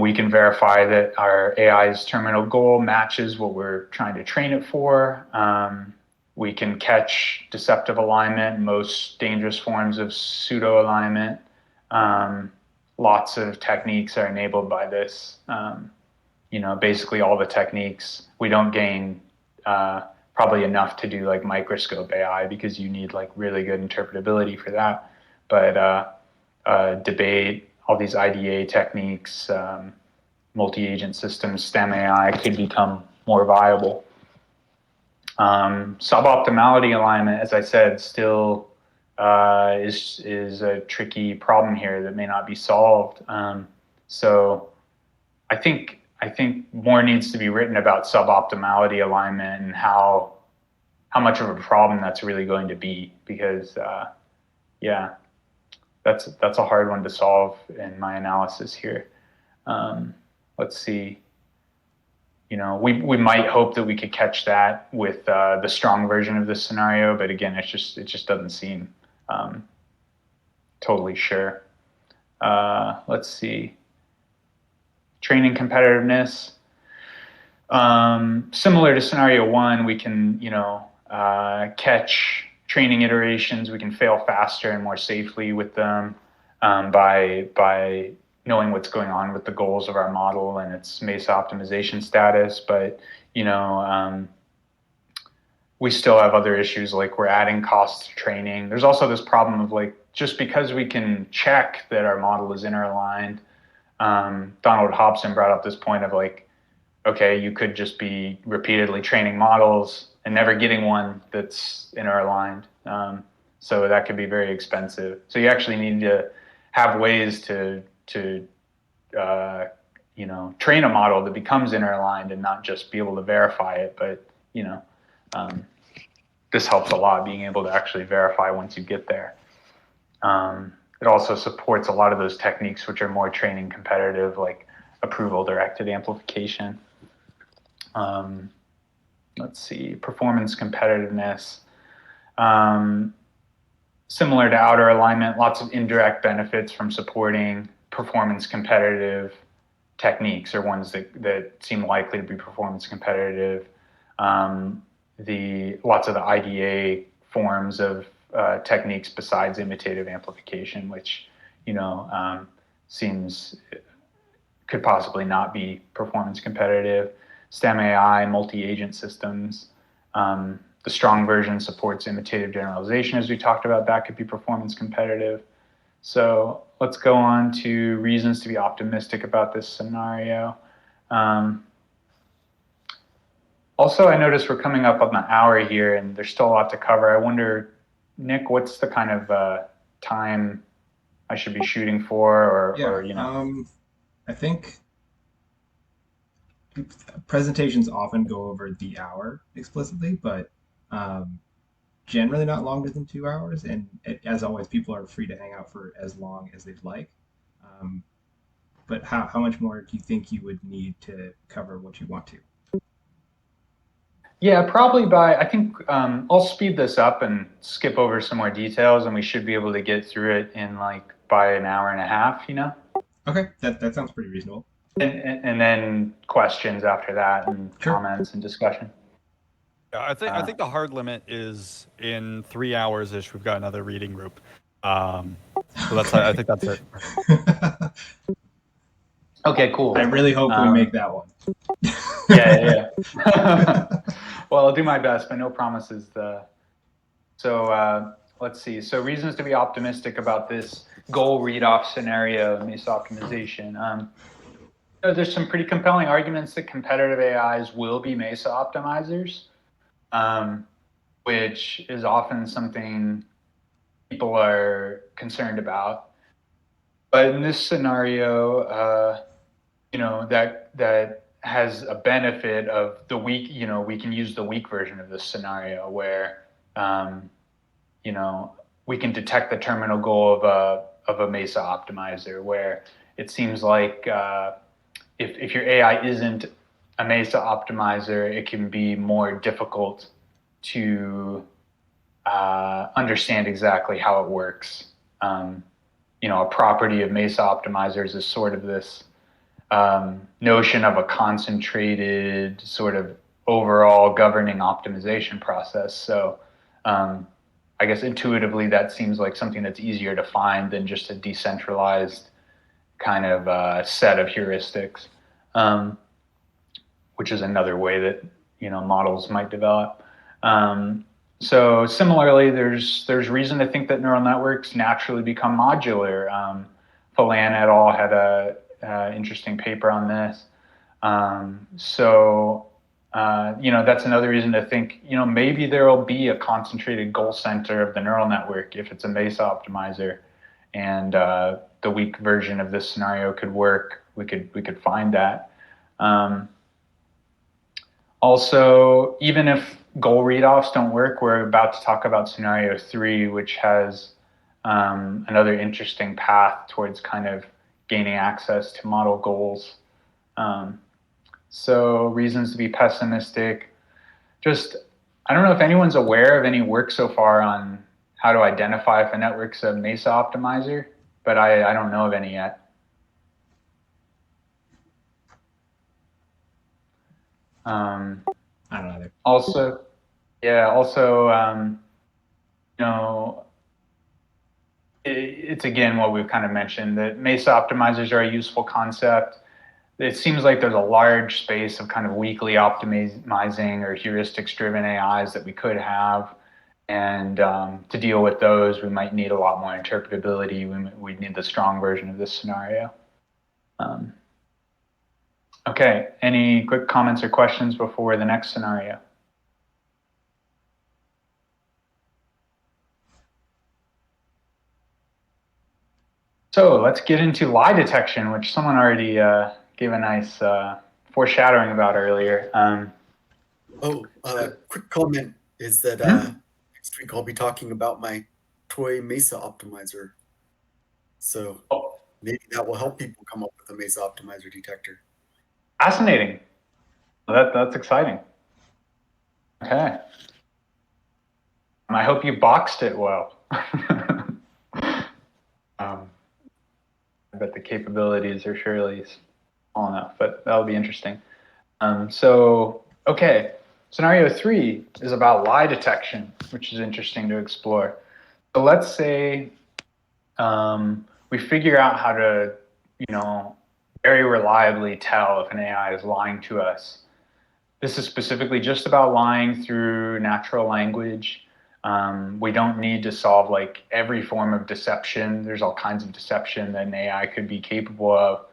Speaker 2: We can verify that our AI's terminal goal matches what we're trying to train it for. We can catch deceptive alignment, most dangerous forms of pseudo alignment. Lots of techniques are enabled by this. Basically all the techniques. We don't gain probably enough to do like microscope AI because you need like really good interpretability for that. But debate, all these IDA techniques, multi-agent systems, STEM AI could become more viable. Suboptimality alignment, as I said, still is a tricky problem here that may not be solved. So I think more needs to be written about suboptimality alignment and how much of a problem that's really going to be, because that's a hard one to solve in my analysis here. Let's see. We might hope that we could catch that with the strong version of this scenario, but again, it just doesn't seem totally sure. Let's see. Training competitiveness. Similar to scenario one, we can catch training iterations. We can fail faster and more safely with them by knowing what's going on with the goals of our model and its MESA optimization status. But we still have other issues, like we're adding costs to training. There's also this problem of like, just because we can check that our model is inner aligned, Donald Hobson brought up this point of like, okay, you could just be repeatedly training models and never getting one that's inner aligned. So that could be very expensive. So you actually need to have ways to train a model that becomes inner aligned and not just be able to verify it. But this helps a lot, being able to actually verify once you get there. It also supports a lot of those techniques which are more training competitive, like approval directed amplification. Let's see, performance competitiveness. Similar to outer alignment, lots of indirect benefits from supporting performance competitive techniques, or ones that seem likely to be performance competitive. Lots of the IDA forms of techniques besides imitative amplification, which could possibly not be performance competitive. STEM AI, multi-agent systems. The strong version supports imitative generalization, as we talked about. That could be performance competitive. So let's go on to reasons to be optimistic about this scenario. Also, I noticed we're coming up on the hour here, and there's still a lot to cover. I wonder, Nick, what's the kind of time I should be shooting for,
Speaker 1: I think presentations often go over the hour explicitly, but generally not longer than 2 hours. And as always, people are free to hang out for as long as they'd like. but how much more do you think you would need to cover what you want to?
Speaker 2: Yeah, probably I think I'll speed this up and skip over some more details, and we should be able to get through it in like by an hour and a half,
Speaker 1: Okay, that sounds pretty reasonable.
Speaker 2: And then questions after that, and
Speaker 1: Sure.
Speaker 2: comments and discussion.
Speaker 7: Yeah, I think the hard limit is in 3 hours ish. We've got another reading group, so that's I think that's it.
Speaker 2: Okay, cool.
Speaker 1: I really hope we make that one.
Speaker 2: Yeah. Well, I'll do my best, but no promises. So let's see. So reasons to be optimistic about this goal read-off scenario of MESA optimization. There's some pretty compelling arguments that competitive AIs will be MESA optimizers, which is often something people are concerned about. But in this scenario, that has a benefit of the weak, we can use the weak version of this scenario where, we can detect the terminal goal of a MESA optimizer, where it seems like if your AI isn't a MESA optimizer, it can be more difficult to understand exactly how it works. A property of MESA optimizers is sort of this notion of a concentrated sort of overall governing optimization process. So I guess intuitively that seems like something that's easier to find than just a decentralized kind of set of heuristics, which is another way that models might develop. So similarly, there's reason to think that neural networks naturally become modular. Phelan et al. Had a interesting paper on this. That's another reason to think, maybe there will be a concentrated goal center of the neural network if it's a MESA optimizer, and the weak version of this scenario could work. We could find that. Also, even if goal readoffs don't work, we're about to talk about scenario 3, which has another interesting path towards kind of gaining access to model goals. So reasons to be pessimistic. Just, I don't know if anyone's aware of any work so far on how to identify if a network's a MESA optimizer, but I don't know of any yet.
Speaker 1: I don't either.
Speaker 2: Also, it's again what we've kind of mentioned, that MESA optimizers are a useful concept. It seems like there's a large space of kind of weakly optimizing or heuristics driven AIs that we could have. And to deal with those, we might need a lot more interpretability. We need the strong version of this scenario. Okay, any quick comments or questions before the next scenario? So let's get into lie detection, which someone already gave a nice foreshadowing about earlier.
Speaker 4: Quick comment is that next week I'll be talking about my toy MESA optimizer. So maybe that will help people come up with a MESA optimizer detector.
Speaker 2: Fascinating. That's exciting. Okay. I hope you boxed it well. I bet the capabilities are surely small enough, but that'll be interesting. Okay. Scenario 3 is about lie detection, which is interesting to explore. So let's say we figure out how to, very reliably tell if an AI is lying to us. This is specifically just about lying through natural language. We don't need to solve like every form of deception. There's all kinds of deception that an AI could be capable of,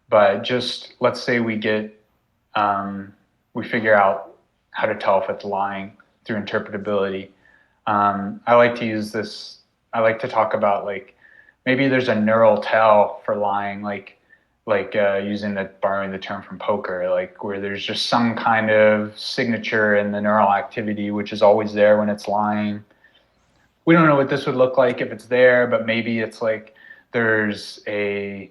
Speaker 2: but just let's say we figure out how to tell if it's lying through interpretability. I like to use this. I like to talk about like maybe there's a neural tell for lying, like borrowing the term from poker, like where there's just some kind of signature in the neural activity, which is always there when it's lying. We don't know what this would look like if it's there, but maybe it's like there's a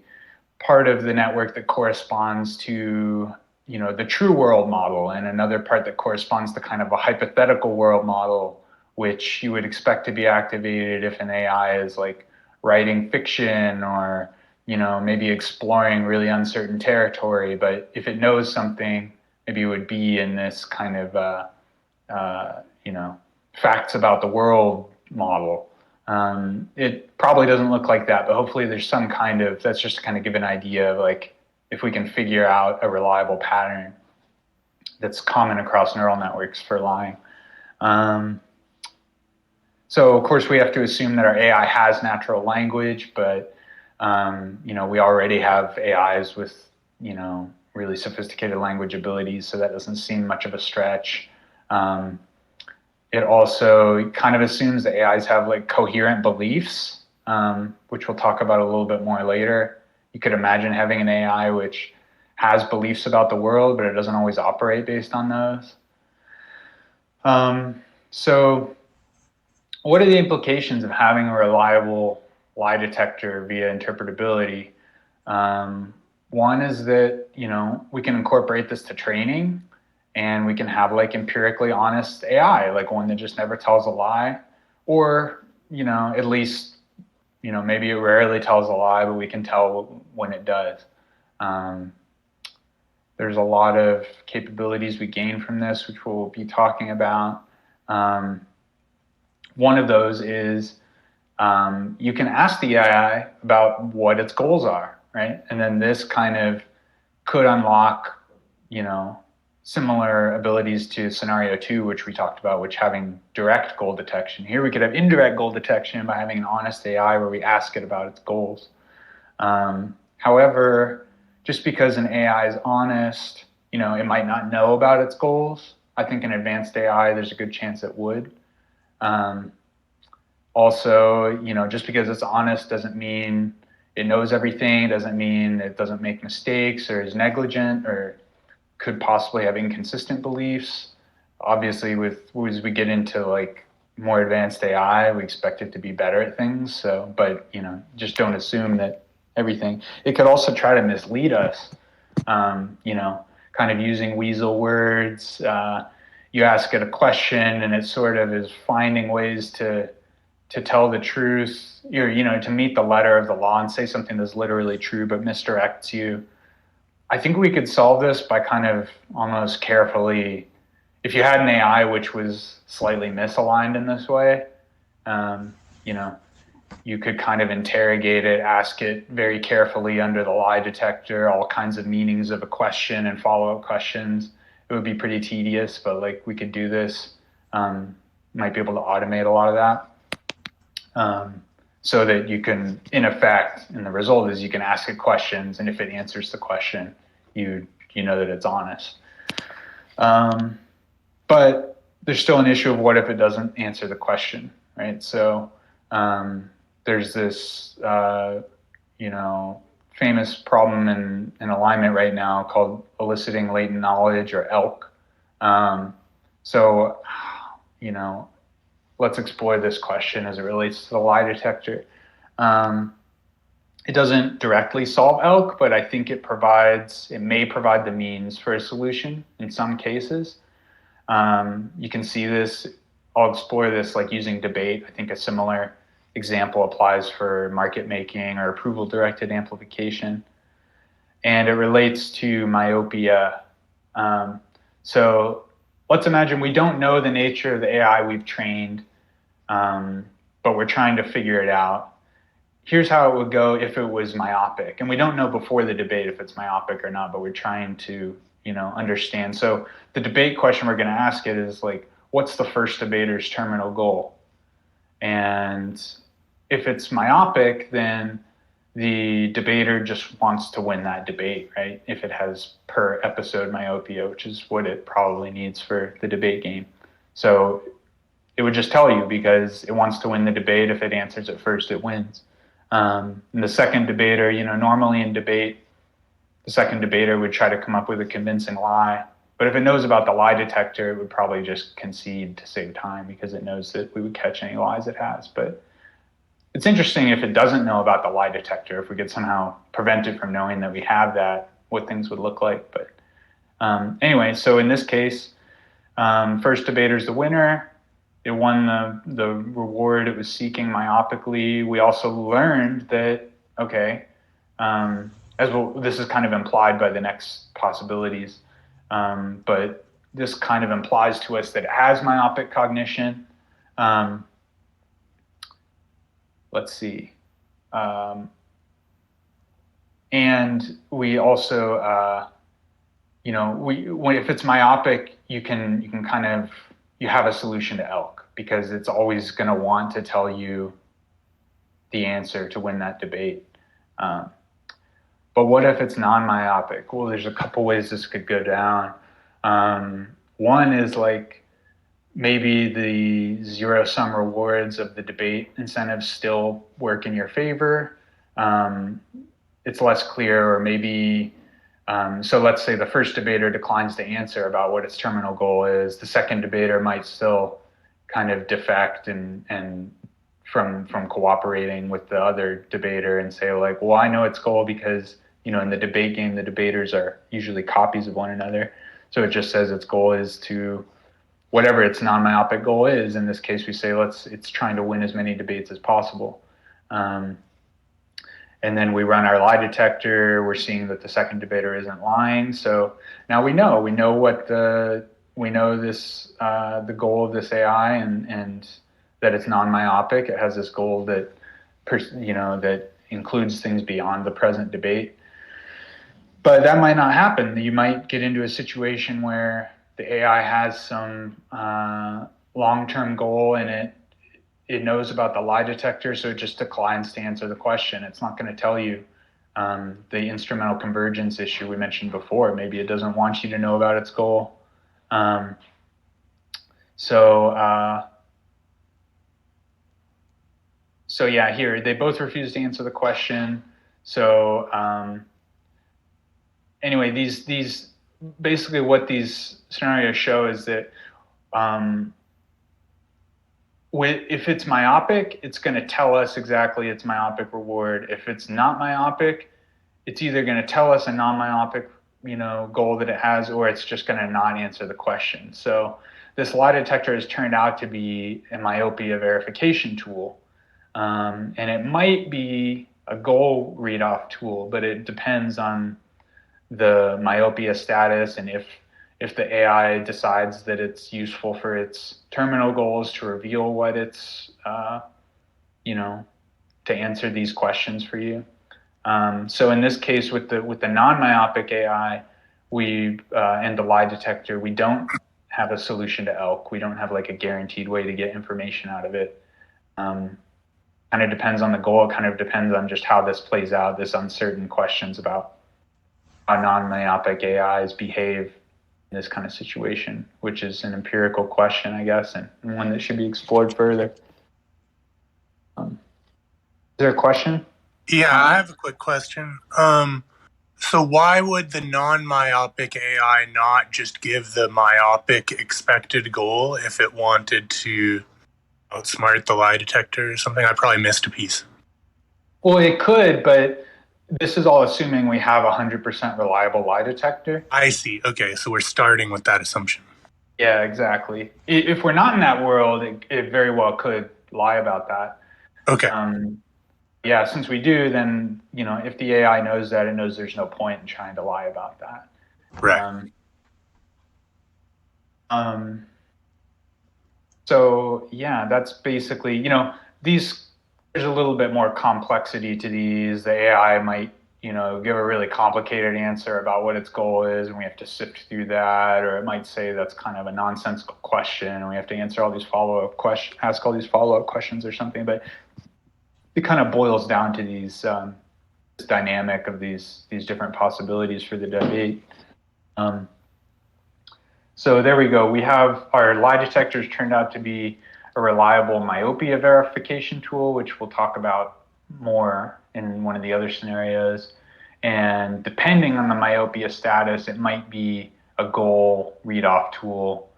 Speaker 2: part of the network that corresponds to, the true world model, and another part that corresponds to kind of a hypothetical world model, which you would expect to be activated if an AI is like writing fiction or, maybe exploring really uncertain territory. But if it knows something, maybe it would be in this kind of, facts about the world model. It probably doesn't look like that, but hopefully there's some kind of, that's just to kind of give an idea of like, if we can figure out a reliable pattern that's common across neural networks for lying. So of course we have to assume that our AI has natural language, but we already have AIs with, really sophisticated language abilities, so that doesn't seem much of a stretch. It also kind of assumes that AIs have like coherent beliefs, which we'll talk about a little bit more later. You could imagine having an AI which has beliefs about the world, but it doesn't always operate based on those. So what are the implications of having a reliable lie detector via interpretability? One is that, we can incorporate this to training, and we can have like empirically honest AI, like one that just never tells a lie, or, at least, maybe it rarely tells a lie, but we can tell when it does. There's a lot of capabilities we gain from this, which we'll be talking about. One of those is you can ask the AI about what its goals are, right? And then this kind of could unlock, similar abilities to scenario 2, which we talked about, which having direct goal detection. Here we could have indirect goal detection by having an honest AI where we ask it about its goals. However, just because an AI is honest, it might not know about its goals. I think in advanced AI, there's a good chance it would. Also, just because it's honest doesn't mean it knows everything, doesn't mean it doesn't make mistakes or is negligent or could possibly have inconsistent beliefs. Obviously, as we get into like more advanced AI, we expect it to be better at things. So, but just don't assume that everything. It could also try to mislead us. Kind of using weasel words. You ask it a question, and it sort of is finding ways to tell the truth, to meet the letter of the law and say something that's literally true, but misdirects you. I think we could solve this by kind of almost carefully, if you had an AI which was slightly misaligned in this way, you could kind of interrogate it, ask it very carefully under the lie detector, all kinds of meanings of a question and follow-up questions. It would be pretty tedious, but like we could do this, might be able to automate a lot of that. So that you can, in effect, and the result is you can ask it questions, and if it answers the question, you know that it's honest. But there's still an issue of what if it doesn't answer the question, right? So there's this, famous problem in alignment right now called eliciting latent knowledge, or ELK. Let's explore this question as it relates to the lie detector. It doesn't directly solve ELK, but I think it may provide the means for a solution in some cases. You can see this, I'll explore this like using debate. I think a similar example applies for market making or approval directed amplification. And it relates to myopia. So let's imagine we don't know the nature of the AI we've trained, but we're trying to figure it out. Here's how it would go if it was myopic. And we don't know before the debate if it's myopic or not, but we're trying to, understand. So the debate question we're going to ask it is like, what's the first debater's terminal goal? And if it's myopic, then the debater just wants to win that debate, right? If it has per episode myopia, which is what it probably needs for the debate game. So it would just tell you because it wants to win the debate. If it answers it first, it wins. And the second debater, normally in debate, the second debater would try to come up with a convincing lie. But if it knows about the lie detector, it would probably just concede to save time because it knows that we would catch any lies it has. But it's interesting if it doesn't know about the lie detector, if we could somehow prevent it from knowing that we have that, what things would look like. But anyway, so in this case, first debater's the winner. It won the reward it was seeking myopically. We also learned that, okay, as well, this is kind of implied by the next possibilities, but this kind of implies to us that it has myopic cognition. Let's see. And we also, if it's myopic, you have a solution to elk, because it's always going to want to tell you the answer to win that debate. But what if it's non-myopic? Well, there's a couple ways this could go down. One is like maybe the zero-sum rewards of the debate incentives still work in your favor. It's less clear, or maybe, so let's say the first debater declines to answer about what its terminal goal is. The second debater might still kind of defect and from cooperating with the other debater and say like, well, I know its goal because, in the debate game, the debaters are usually copies of one another. So it just says its goal is to, whatever its non-myopic goal is. In this case, we say it's trying to win as many debates as possible. And then we run our lie detector. We're seeing that the second debater isn't lying. So now we know what the goal of this AI, and that it's non-myopic. It has this goal that that includes things beyond the present debate. But that might not happen. You might get into a situation where the AI has some long-term goal, and it knows about the lie detector, so it just declines to answer the question. It's not going to tell you the instrumental convergence issue we mentioned before. Maybe it doesn't want you to know about its goal. So yeah, here they both refuse to answer the question. So anyway, these basically what these scenarios show is that if it's myopic, it's going to tell us exactly its myopic reward. If it's not myopic, it's either going to tell us a non-myopic goal that it has, or it's just going to not answer the question. So this lie detector has turned out to be a myopia verification tool. And it might be a goal readoff tool, but it depends on the myopia status, and if the AI decides that it's useful for its terminal goals to reveal what it's, to answer these questions for you. So in this case, with the non-myopic AI, and the lie detector, we don't have a solution to elk. We don't have like a guaranteed way to get information out of it. Kind of depends on the goal. It kind of depends on just how this plays out, this uncertain questions about how non-myopic AIs behave in this kind of situation, which is an empirical question, I guess, and one that should be explored further. Is there a question?
Speaker 3: Yeah, I have a quick question. So why would the non-myopic AI not just give the myopic expected goal if it wanted to outsmart the lie detector or something? I probably missed a piece.
Speaker 2: Well, it could, but this is all assuming we have a 100% reliable lie detector.
Speaker 3: I see. Okay, so we're starting with that assumption.
Speaker 2: Yeah, exactly. If we're not in that world, it very well could lie about that.
Speaker 3: Okay.
Speaker 2: Yeah, since we do, then, if the AI knows that, it knows there's no point in trying to lie about that.
Speaker 3: Right.
Speaker 2: So yeah, that's basically, there's a little bit more complexity to these. The AI might, give a really complicated answer about what its goal is, and we have to sift through that, or it might say that's kind of a nonsensical question, and we have to answer all these ask all these follow-up questions or something. But it kind of boils down to these this dynamic of these different possibilities for the debate. So there we go. We have our lie detectors turned out to be a reliable myopia verification tool, which we'll talk about more in one of the other scenarios. And depending on the myopia status, it might be a goal readoff tool.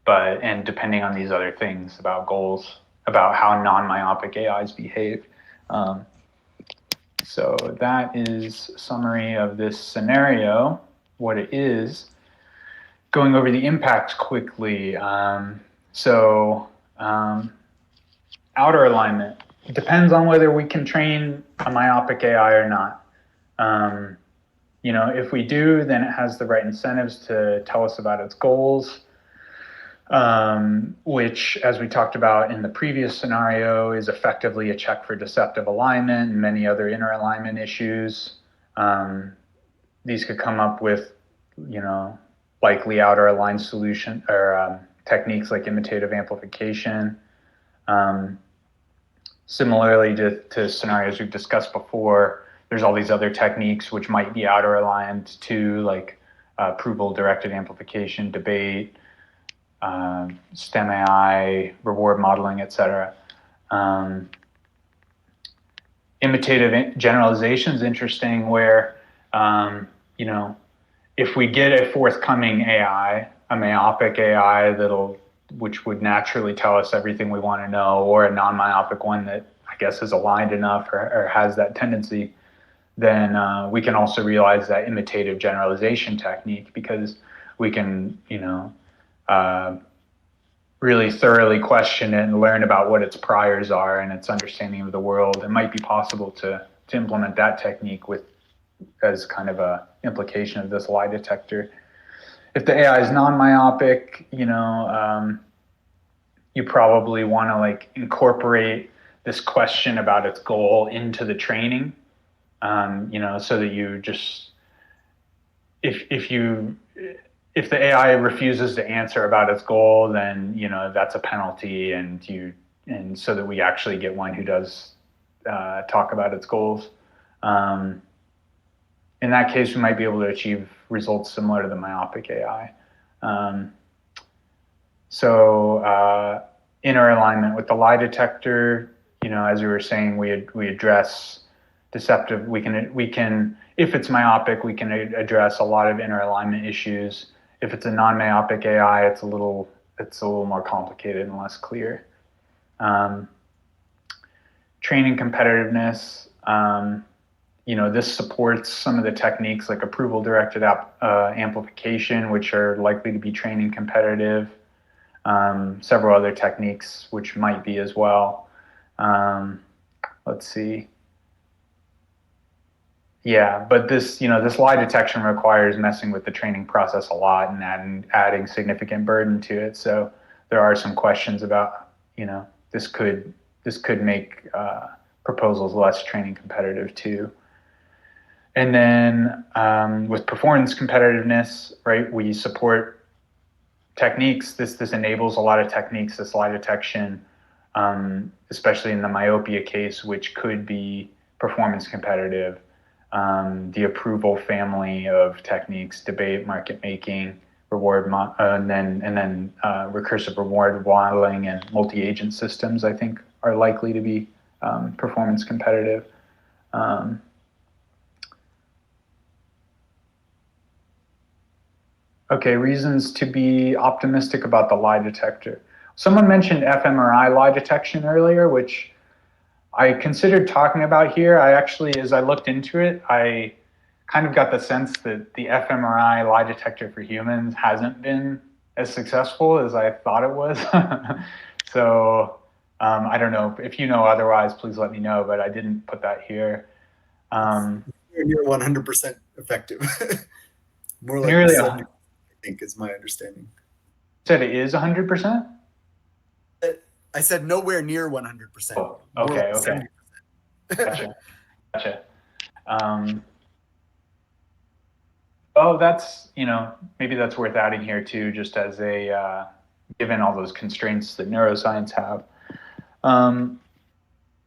Speaker 2: and depending on these other things about goals, about how non-myopic AIs behave. So that is a summary of this scenario, what it is. Going over the impacts quickly. Outer alignment. It depends on whether we can train a myopic AI or not. If we do, then it has the right incentives to tell us about its goals, which, as we talked about in the previous scenario, is effectively a check for deceptive alignment and many other inner alignment issues. These could come up with, likely outer aligned solution or techniques like imitative amplification. Similarly to scenarios we've discussed before, there's all these other techniques which might be outer aligned too, like approval-directed amplification, debate, STEM AI, reward modeling, etc. Imitative generalization is interesting where, if we get a forthcoming AI, a myopic AI which would naturally tell us everything we want to know, or a non-myopic one that I guess is aligned enough or has that tendency, then we can also realize that imitative generalization technique, because we can, really thoroughly question it and learn about what its priors are and its understanding of the world. It might be possible to implement that technique as kind of a implication of this lie detector. If the AI is non-myopic, you probably want to incorporate this question about its goal into the training, so that you just, if the AI refuses to answer about its goal, then that's a penalty, and so that we actually get one who does talk about its goals. In that case, we might be able to achieve results similar to the myopic AI. Inner alignment with the lie detector, as we were saying, we address deceptive. We can, if it's myopic, we can address a lot of inner alignment issues. If it's a non-myopic AI, it's a little more complicated and less clear. Training competitiveness. This supports some of the techniques like approval-directed amplification, which are likely to be training competitive. Several other techniques which might be as well. Let's see. Yeah, but this lie detection requires messing with the training process a lot and adding significant burden to it. So there are some questions about, this could make proposals less training competitive too. And then with performance competitiveness, right, we support techniques. This enables a lot of techniques, this lie detection, especially in the myopia case, which could be performance competitive. The approval family of techniques, debate, market making, reward, and then recursive reward modeling and multi-agent systems, I think, are likely to be performance competitive. Okay, reasons to be optimistic about the lie detector. Someone mentioned fMRI lie detection earlier, which I considered talking about here. I actually, as I looked into it, I kind of got the sense that the fMRI lie detector for humans hasn't been as successful as I thought it was. So I don't know. If you know otherwise, please let me know, but I didn't put that here.
Speaker 4: You're 100% effective. More like
Speaker 2: Nearly
Speaker 4: 70%, I think, is my understanding.
Speaker 2: Said it is 100%?
Speaker 4: I said nowhere near 100%.
Speaker 2: Oh, okay,
Speaker 4: like
Speaker 2: okay. Gotcha. That's, maybe that's worth adding here too, just as a, given all those constraints that neuroscience have.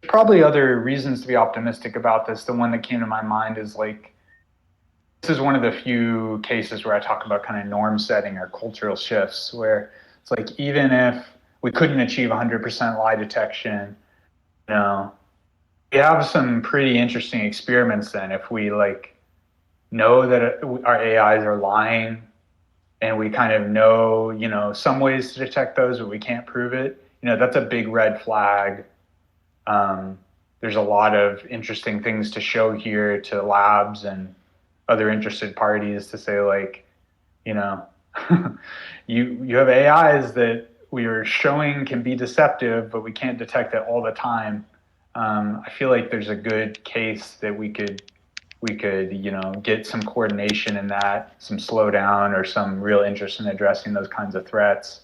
Speaker 2: Probably other reasons to be optimistic about this. The one that came to my mind is this is one of the few cases where I talk about kind of norm setting or cultural shifts, where it's like, even if we couldn't achieve 100% lie detection, we have some pretty interesting experiments then. If we know that our AIs are lying and we kind of know, some ways to detect those, but we can't prove it, that's a big red flag. There's a lot of interesting things to show here to labs and other interested parties to say, like, you have AIs that we are showing can be deceptive, but we can't detect it all the time. I feel like there's a good case that we could get some coordination in that, some slowdown, or some real interest in addressing those kinds of threats.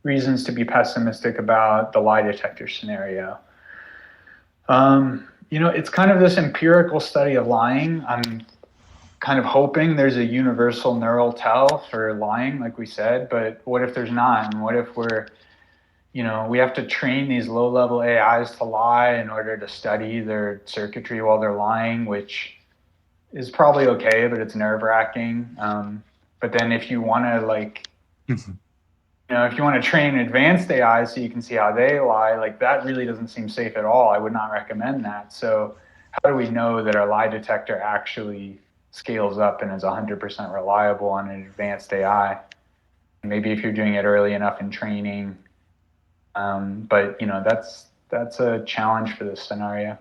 Speaker 2: Reasons to be pessimistic about the lie detector scenario. It's kind of this empirical study of lying. I'm kind of hoping there's a universal neural tell for lying, like we said, but what if there's not? And what if we have to train these low-level AIs to lie in order to study their circuitry while they're lying, which is probably okay, but it's nerve-wracking. But then if you want to if you want to train advanced AI so you can see how they lie, like that really doesn't seem safe at all. I would not recommend that. So how do we know that our lie detector actually scales up and is 100% reliable on an advanced AI? Maybe if you're doing it early enough in training, but that's a challenge for this scenario.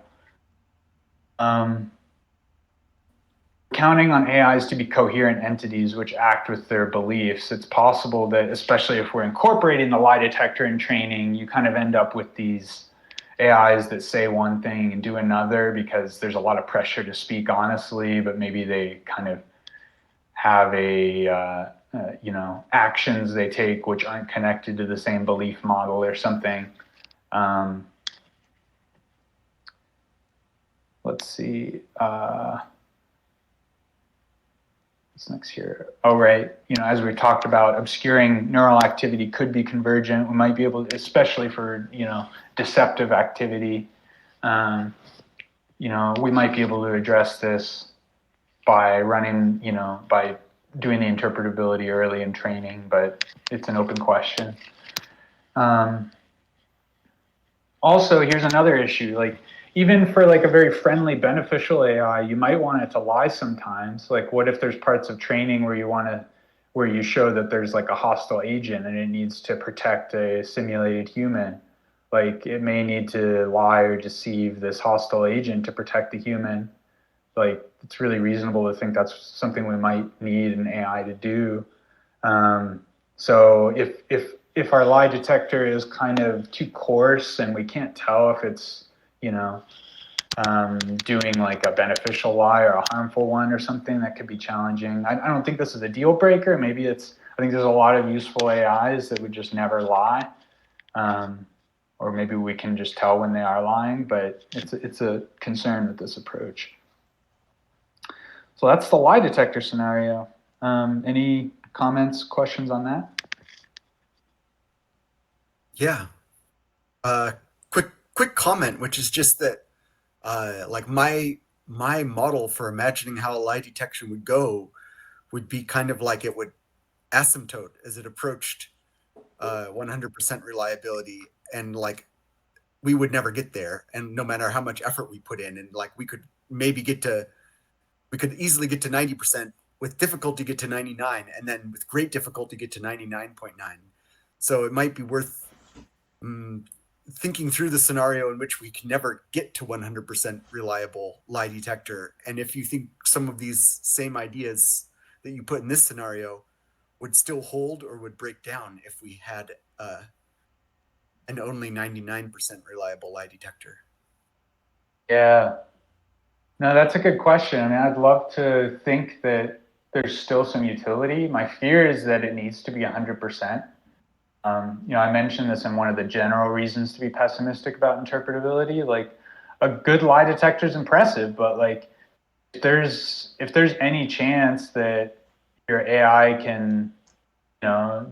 Speaker 2: Counting on AIs to be coherent entities which act with their beliefs. It's possible that, especially if we're incorporating the lie detector in training, you kind of end up with these AIs that say one thing and do another because there's a lot of pressure to speak honestly, but maybe they kind of have actions they take which aren't connected to the same belief model or something. Let's see. What's next here? Oh, right. As we talked about, obscuring neural activity could be convergent. We might be able to, especially for, deceptive activity, we might be able to address this by running, by doing the interpretability early in training, but it's an open question. Also, here's another issue. Like, even for like a very friendly, beneficial AI, you might want it to lie sometimes. Like, what if there's parts of training where you show that there's like a hostile agent and it needs to protect a simulated human? Like, it may need to lie or deceive this hostile agent to protect the human. Like, it's really reasonable to think that's something we might need an AI to do. So if our lie detector is kind of too coarse and we can't tell if it's doing like a beneficial lie or a harmful one or something, that could be challenging. I don't think this is a deal breaker. I think there's a lot of useful AIs that would just never lie, or maybe we can just tell when they are lying. But it's a concern with this approach. So that's the lie detector scenario. Any comments, questions on that?
Speaker 4: Yeah. Quick comment, which is just that, like my model for imagining how a lie detection would go would be kind of like it would asymptote as it approached 100% reliability, and like we would never get there, and no matter how much effort we put in, and like we could easily get to 90%, with difficulty get to 99, and then with great difficulty get to 99.9. So it might be worth thinking through the scenario in which we can never get to 100% reliable lie detector. And if you think some of these same ideas that you put in this scenario would still hold or would break down if we had an only 99% reliable lie detector.
Speaker 2: Yeah. No, that's a good question. I mean, I'd love to think that there's still some utility. My fear is that it needs to be 100%. I mentioned this in one of the general reasons to be pessimistic about interpretability. Like, a good lie detector is impressive, but like, if there's any chance that your AI can,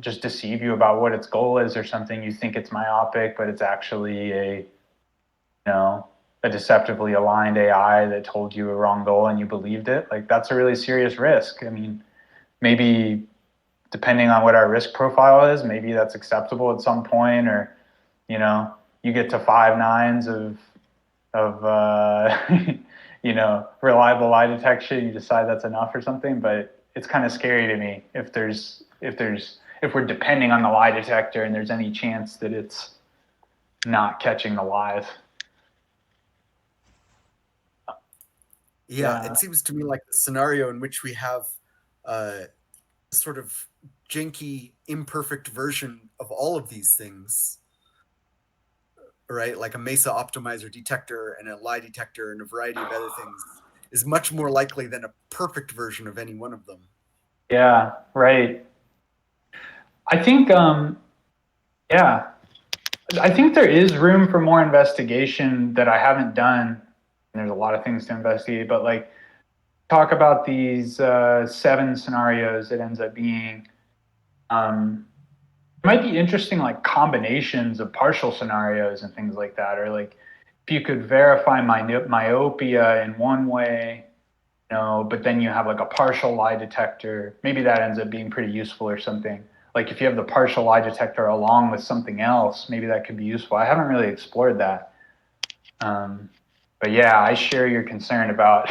Speaker 2: just deceive you about what its goal is or something, you think it's myopic, but it's actually a deceptively aligned AI that told you a wrong goal and you believed it. Like, that's a really serious risk. I mean, maybe depending on what our risk profile is, maybe that's acceptable at some point, or, you get to 5 nines of reliable lie detection, you decide that's enough or something. But it's kind of scary to me if we're depending on the lie detector and there's any chance that it's not catching the lies.
Speaker 4: Yeah, it seems to me like the scenario in which we have a sort of janky, imperfect version of all of these things, right? Like a Mesa optimizer detector and a lie detector and a variety of other things is much more likely than a perfect version of any one of them.
Speaker 2: Yeah, right. I think, yeah, I think there is room for more investigation that I haven't done. There's a lot of things to investigate, but like talk about these 7 scenarios it ends up being. It might be interesting, like combinations of partial scenarios and things like that, or like if you could verify myopia in one way, but then you have like a partial lie detector. Maybe that ends up being pretty useful or something. Like if you have the partial lie detector along with something else, maybe that could be useful. I haven't really explored that. But yeah, I share your concern about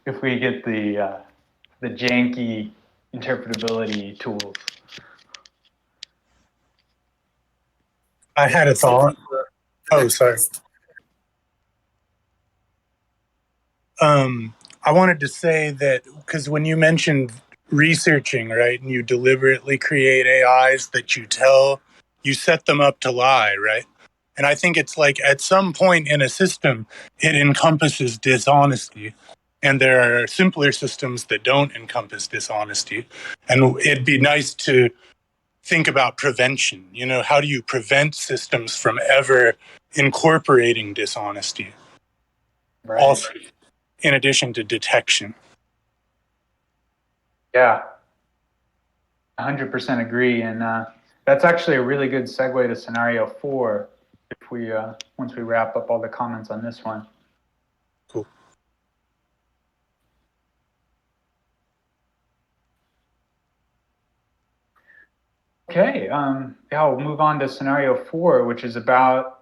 Speaker 2: if we get the janky interpretability tools.
Speaker 3: I had a thought. Oh, sorry. I wanted to say that because when you mentioned researching, right, and you deliberately create AIs that you set them up to lie, right? And I think it's like at some point in a system, it encompasses dishonesty. And there are simpler systems that don't encompass dishonesty. And it'd be nice to think about prevention. How do you prevent systems from ever incorporating dishonesty?
Speaker 2: Right.
Speaker 3: Also, in addition to detection.
Speaker 2: Yeah, 100% agree. And that's actually a really good segue to scenario 4 if we once we wrap up all the comments on this one.
Speaker 3: Cool.
Speaker 2: Okay, yeah, we'll move on to scenario 4, which is about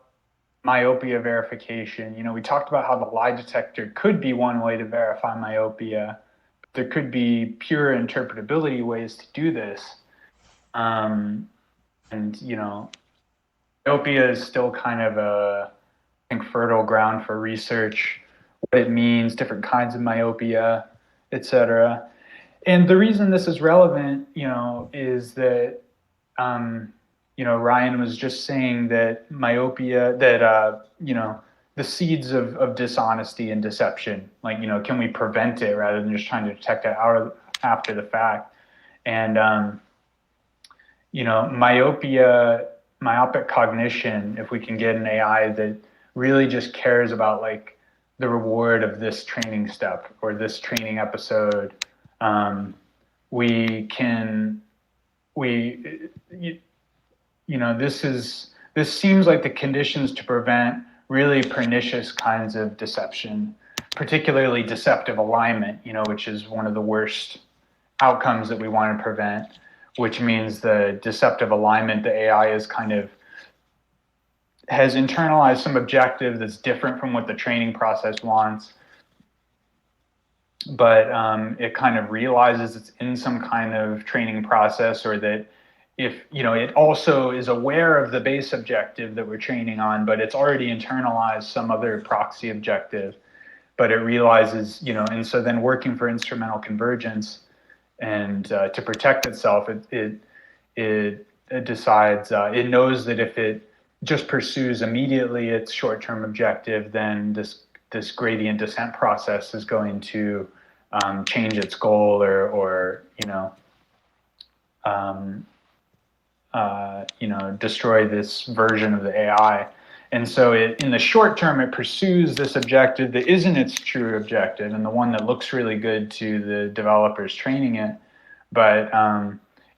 Speaker 2: myopia verification. We talked about how the lie detector could be one way to verify myopia. There could be pure interpretability ways to do this. And, myopia is still kind of I think, fertile ground for research, what it means, different kinds of myopia, etc. And the reason this is relevant, is that, Ryan was just saying that myopia, that, the seeds of dishonesty and deception, like, can we prevent it rather than just trying to detect it after the fact? And, myopic cognition, if we can get an AI that really just cares about like the reward of this training step or this training episode, this seems like the conditions to prevent really pernicious kinds of deception, particularly deceptive alignment, which is one of the worst outcomes that we want to prevent, which means the deceptive alignment, the AI has internalized some objective that's different from what the training process wants, but it kind of realizes it's in some kind of training process, or that if, it also is aware of the base objective that we're training on, but it's already internalized some other proxy objective, but it realizes, and so then working for instrumental convergence and to protect itself, it decides, it knows that if it just pursues immediately its short-term objective, then this gradient descent process is going to change its goal or destroy this version of the AI. And so in the short term, it pursues this objective that isn't its true objective and the one that looks really good to the developers training it. But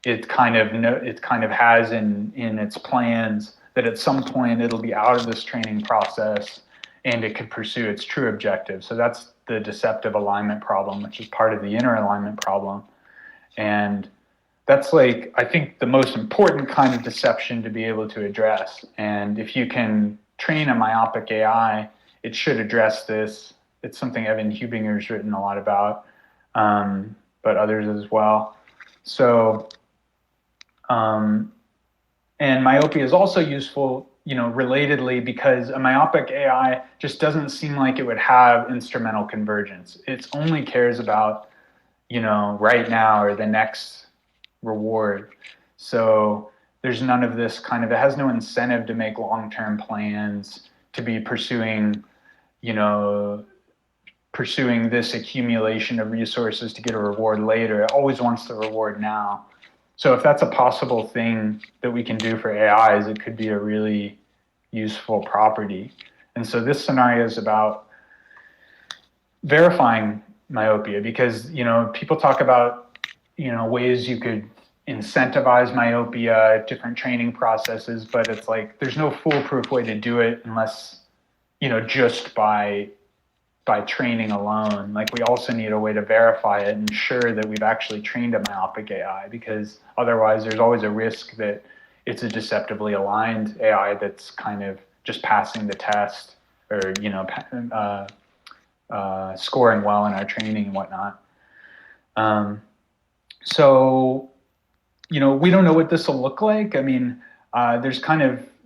Speaker 2: it kind of has in its plans that at some point it'll be out of this training process and it could pursue its true objective. So that's the deceptive alignment problem, which is part of the inner alignment problem. And that's like, I think, the most important kind of deception to be able to address. And if you can train a myopic AI, it should address this. It's something Evan Hubinger's written a lot about. but others as well. So, and myopia is also useful, relatedly, because a myopic AI just doesn't seem like it would have instrumental convergence. It only cares about, right now or the next reward. So there's none of this it has no incentive to make long-term plans, to be pursuing this accumulation of resources to get a reward later. It always wants the reward now. So if that's a possible thing that we can do for AIs, it could be a really useful property. And so this scenario is about verifying myopia, because people talk about ways you could incentivize myopia, different training processes, but it's like there's no foolproof way to do it unless just by training alone. Like, we also need a way to verify it and ensure that we've actually trained a myopic AI, because otherwise there's always a risk that it's a deceptively aligned AI that's kind of just passing the test, or scoring well in our training and whatnot. So we don't know what this will look like. I mean,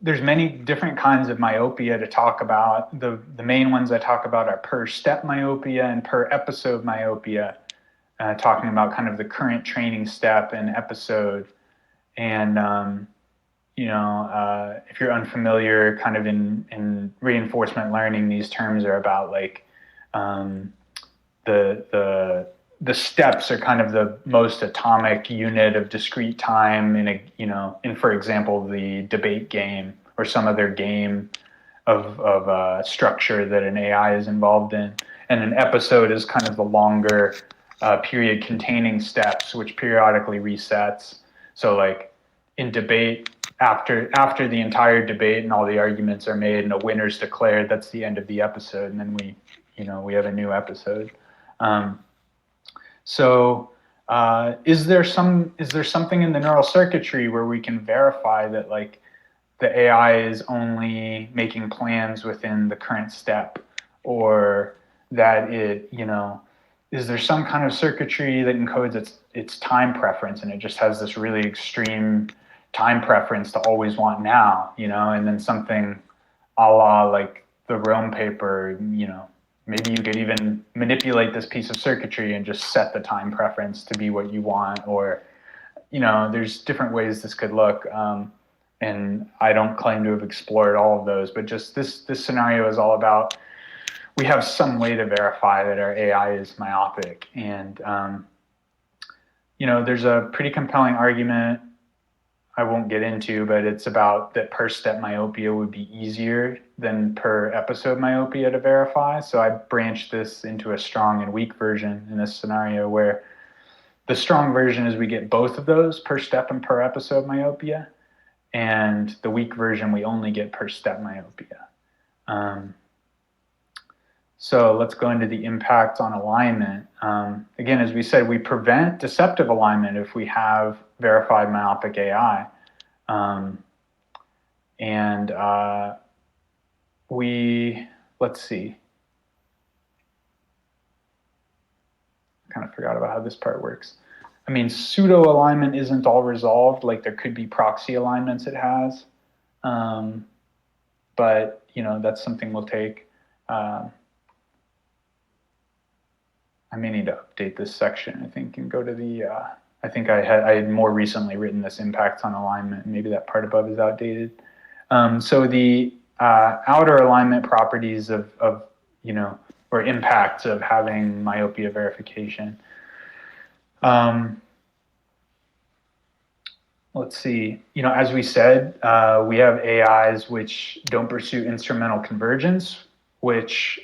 Speaker 2: there's many different kinds of myopia to talk about. The main ones I talk about are per step myopia and per episode myopia, talking about kind of the current training step and episode. And if you're unfamiliar, kind of in reinforcement learning, these terms are about like the steps are kind of the most atomic unit of discrete time in for example, the debate game or some other game of structure that an AI is involved in. And an episode is kind of the longer period containing steps, which periodically resets. So like in debate, after the entire debate and all the arguments are made and a winner's declared, that's the end of the episode, and then we have a new episode. So is there something in the neural circuitry where we can verify that like the AI is only making plans within the current step, or that is there some kind of circuitry that encodes its time preference, and it just has this really extreme time preference to always want now, and then something a la like the Rome paper, maybe you could even manipulate this piece of circuitry and just set the time preference to be what you want, or, there's different ways this could look. And I don't claim to have explored all of those, but just this scenario is all about, we have some way to verify that our AI is myopic. And, there's a pretty compelling argument I won't get into, but it's about that per step myopia would be easier than per episode myopia to verify. So I branched this into a strong and weak version in this scenario, where the strong version is we get both of those, per step and per episode myopia. And the weak version, we only get per step myopia. So let's go into the impact on alignment. Again, as we said, we prevent deceptive alignment if we have verified myopic AI. Let's see. I kind of forgot about how this part works. I mean, pseudo alignment isn't all resolved. Like, there could be proxy alignments it has. But, that's something we'll take. I may need to update this section, I think, and go to the, I think I had more recently written this impact on alignment. Maybe that part above is outdated. So the outer alignment properties of or impacts of having myopia verification. Let's see, as we said, we have AIs which don't pursue instrumental convergence, which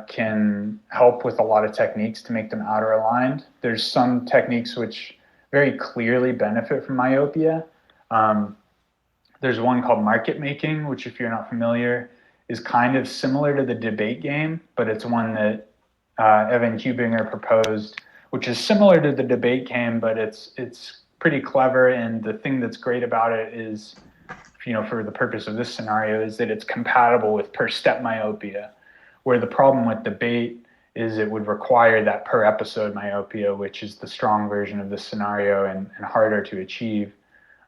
Speaker 2: can help with a lot of techniques to make them outer aligned. There's some techniques which very clearly benefit from myopia. There's one called market making, which, if you're not familiar, is kind of similar to the debate game, but it's one that Evan Hubinger proposed, which is similar to the debate game, but it's pretty clever. And the thing that's great about it is, for the purpose of this scenario, is that it's compatible with per step myopia, where the problem with debate is it would require that per episode myopia, which is the strong version of this scenario and harder to achieve.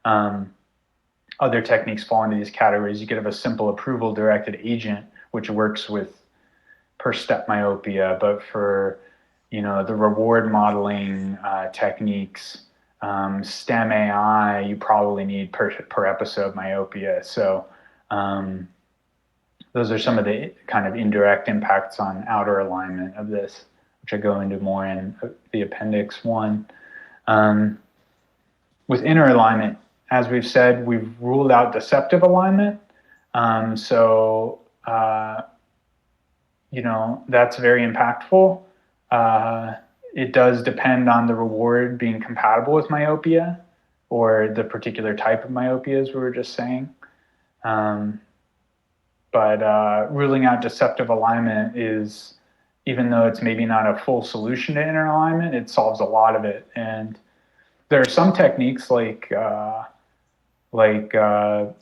Speaker 2: Other techniques fall into these categories. You could have a simple approval directed agent, which works with per step myopia, but for the reward modeling techniques, STEM AI, you probably need per episode myopia. So those are some of the kind of indirect impacts on outer alignment of this, which I go into more in the appendix 1. With inner alignment, as we've said, we've ruled out deceptive alignment. That's very impactful. It does depend on the reward being compatible with myopia or the particular type of myopia, as we were just saying. But ruling out deceptive alignment is, even though it's maybe not a full solution to inner alignment, it solves a lot of it. And there are some techniques like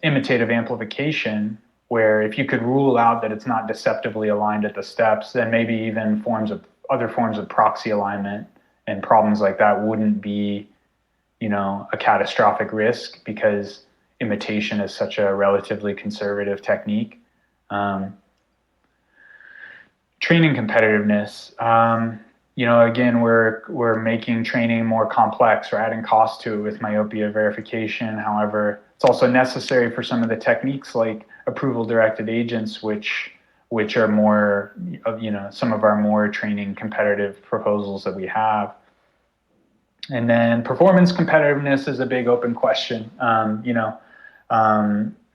Speaker 2: imitative amplification, where if you could rule out that it's not deceptively aligned at the steps, then maybe even other forms of proxy alignment and problems like that wouldn't be, a catastrophic risk, because imitation is such a relatively conservative technique. Training competitiveness. Again, we're making training more complex. We're adding cost to it with myopia verification. However, it's also necessary for some of the techniques like approval-directed agents, which are more, some of our more training competitive proposals that we have. And then performance competitiveness is a big open question.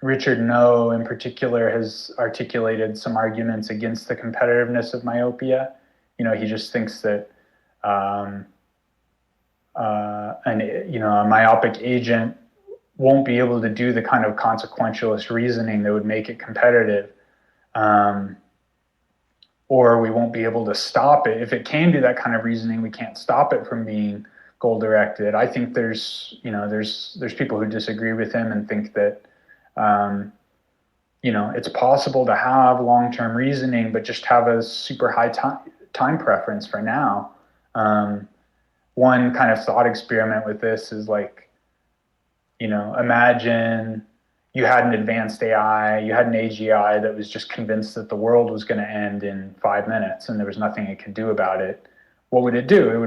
Speaker 2: Richard No, in particular, has articulated some arguments against the competitiveness of myopia. He just thinks that a myopic agent won't be able to do the kind of consequentialist reasoning that would make it competitive, or we won't be able to stop it. If it can do that kind of reasoning, we can't stop it from being goal-directed. I think there's people who disagree with him and think that it's possible to have long-term reasoning, but just have a super high time preference for now. One kind of thought experiment with this is imagine you had an advanced AI, you had an AGI that was just convinced that the world was going to end in 5 minutes and there was nothing it could do about it. What would it do? It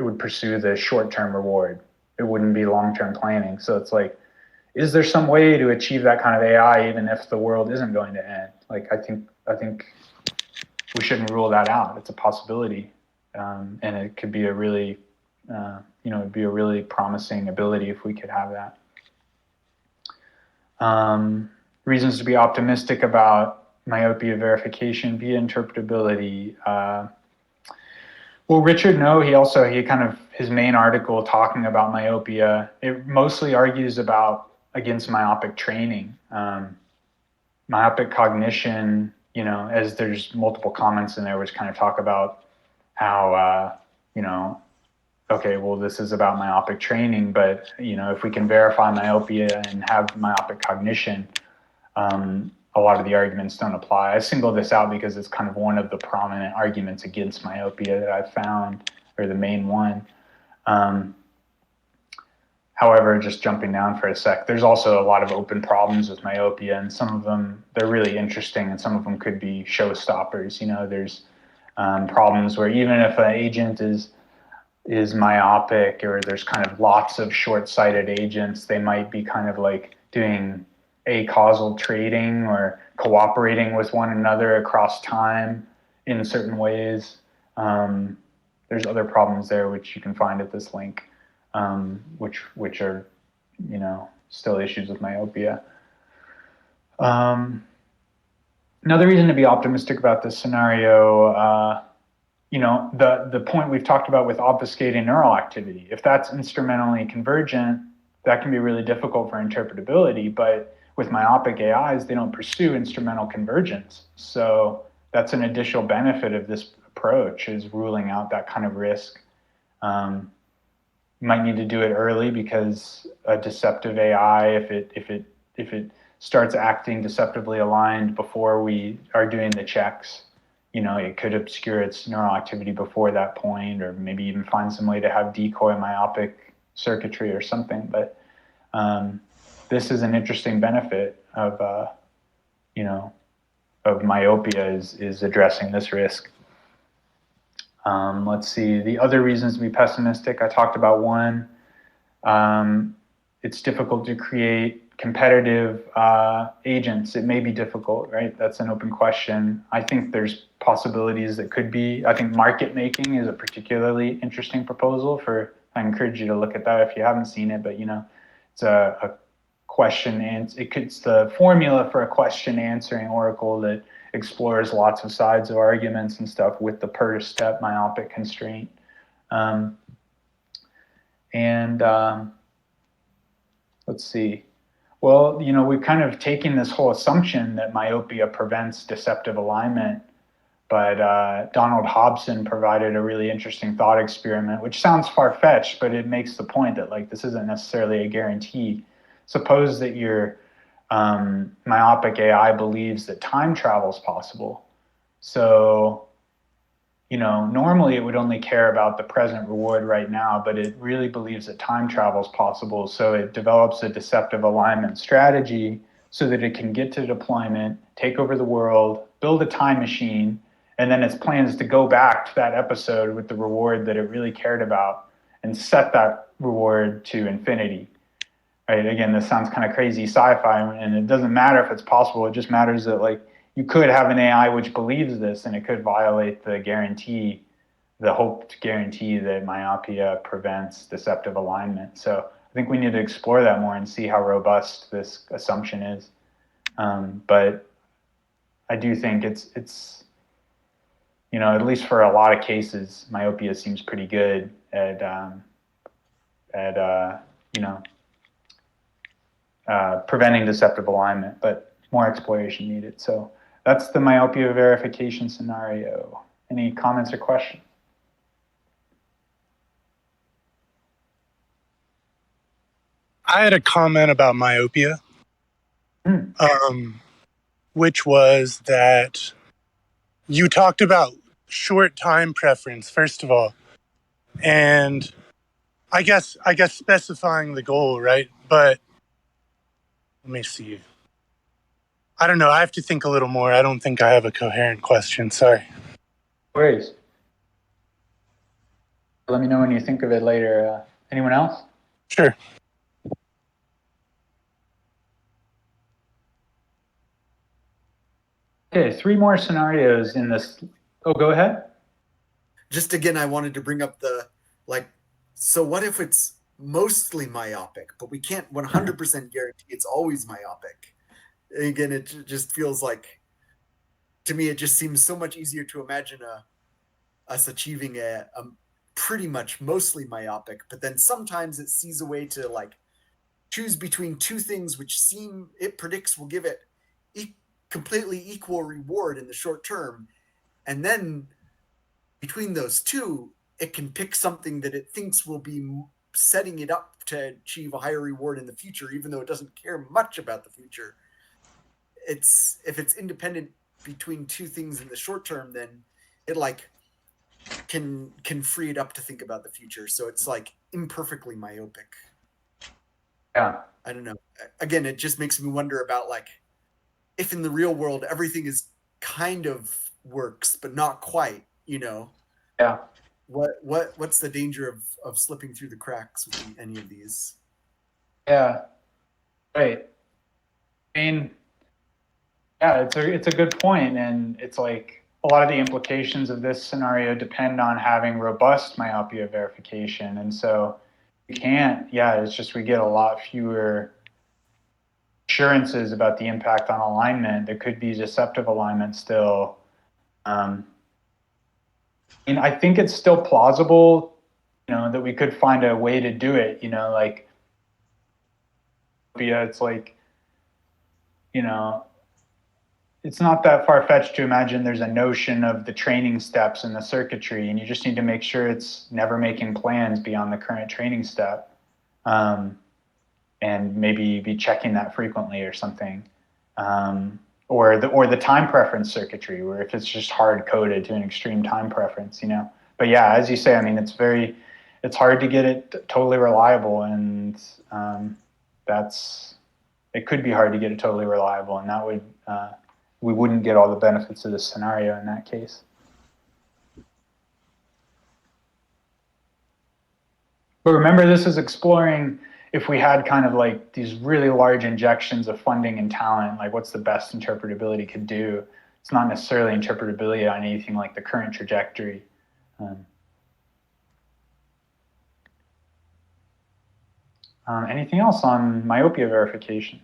Speaker 2: would pursue the short-term reward. It wouldn't be long-term planning. So it's is there some way to achieve that kind of AI even if the world isn't going to end? I think we shouldn't rule that out. It's a possibility, and it could be a really, it'd be a really promising ability if we could have that. Reasons to be optimistic about myopia verification via interpretability. Well, Richard No, his main article talking about myopia, it mostly argues against myopic training. Myopic cognition, as there's multiple comments in there which kind of talk about how, okay, well, this is about myopic training, but, if we can verify myopia and have myopic cognition, a lot of the arguments don't apply. I single this out because it's kind of one of the prominent arguments against myopia that I've found, or the main one. However, just jumping down for a sec, there's also a lot of open problems with myopia, and some of them, they're really interesting, and some of them could be showstoppers. There's problems where even if an agent is myopic, or there's kind of lots of short-sighted agents, they might be kind of doing acausal trading or cooperating with one another across time in certain ways. There's other problems there which you can find at this link, which are, still issues with myopia. Another reason to be optimistic about this scenario, the point we've talked about with obfuscating neural activity. If that's instrumentally convergent, that can be really difficult for interpretability, but with myopic AIs, they don't pursue instrumental convergence. So that's an additional benefit of this approach, is ruling out that kind of risk. You might need to do it early, because a deceptive AI, if it starts acting deceptively aligned before we are doing the checks, it could obscure its neural activity before that point, or maybe even find some way to have decoy myopic circuitry or something. But this is an interesting benefit of myopia is addressing this risk. Let's see, the other reasons to be pessimistic, I talked about one. It's difficult to create competitive agents. It may be difficult, right? That's an open question. I think there's possibilities that could be. I think market making is a particularly interesting proposal I encourage you to look at that if you haven't seen it, but it's a question, and it's the formula for a question answering oracle that explores lots of sides of arguments and stuff with the per step myopic constraint. Let's see. Well, we've kind of taken this whole assumption that myopia prevents deceptive alignment, but Donald Hobson provided a really interesting thought experiment, which sounds far-fetched, but it makes the point that this isn't necessarily a guarantee. Suppose that your myopic AI believes that time travel is possible. So, normally it would only care about the present reward right now, but it really believes that time travel is possible. So it develops a deceptive alignment strategy so that it can get to deployment, take over the world, build a time machine, and then its plan is to go back to that episode with the reward that it really cared about and set that reward to infinity. Right? Again, this sounds kind of crazy sci-fi, and it doesn't matter if it's possible. It just matters that you could have an AI which believes this, and it could violate the hoped guarantee that myopia prevents deceptive alignment. So I think we need to explore that more and see how robust this assumption is. But I do think it's at least for a lot of cases, myopia seems pretty good at preventing deceptive alignment, but more exploration needed. So that's the myopia verification scenario. Any comments or questions?
Speaker 3: I had a comment about myopia, which was that you talked about short time preference, first of all, and I guess specifying the goal, right? But let me see. I don't know. I have to think a little more. I don't think I have a coherent question. Sorry.
Speaker 2: No worries. Let me know when you think of it later. Anyone else?
Speaker 3: Sure.
Speaker 2: Okay, 3 more scenarios in this. Oh, go ahead.
Speaker 4: Just again, I wanted to bring up so what if it's mostly myopic, but we can't 100% guarantee it's always myopic? Again, it just feels like, to me, it just seems so much easier to imagine us achieving a pretty much mostly myopic, but then sometimes it sees a way to choose between two things which it predicts will give it completely equal reward in the short term, and then between those two it can pick something that it thinks will be setting it up to achieve a higher reward in the future, even though it doesn't care much about the future. If it's independent between two things in the short term, then it can free it up to think about the future. So it's imperfectly myopic.
Speaker 2: Yeah. I
Speaker 4: don't know. Again, it just makes me wonder about if in the real world everything is kind of works but not quite,
Speaker 2: Yeah.
Speaker 4: What's the danger of slipping through the cracks with any of these?
Speaker 2: Yeah. Right. I mean, yeah, it's a good point, and it's a lot of the implications of this scenario depend on having robust myopia verification, and so we can't. Yeah, it's just we get a lot fewer assurances about the impact on alignment. There could be deceptive alignment still. And I think it's still plausible, that we could find a way to do it. It's it's not that far-fetched to imagine there's a notion of the training steps in the circuitry, and you just need to make sure it's never making plans beyond the current training step, and maybe be checking that frequently or something. or the time preference circuitry, where if it's just hard coded to an extreme time preference, you know. But yeah, as you say, I mean, it's hard to get it totally reliable, and it could be hard to get it totally reliable, and that would we wouldn't get all the benefits of this scenario in that case. But remember, this is exploring if we had kind of like these really large injections of funding and talent, like what's the best interpretability could do. It's not necessarily interpretability on anything like the current trajectory. Anything else on myopia verification?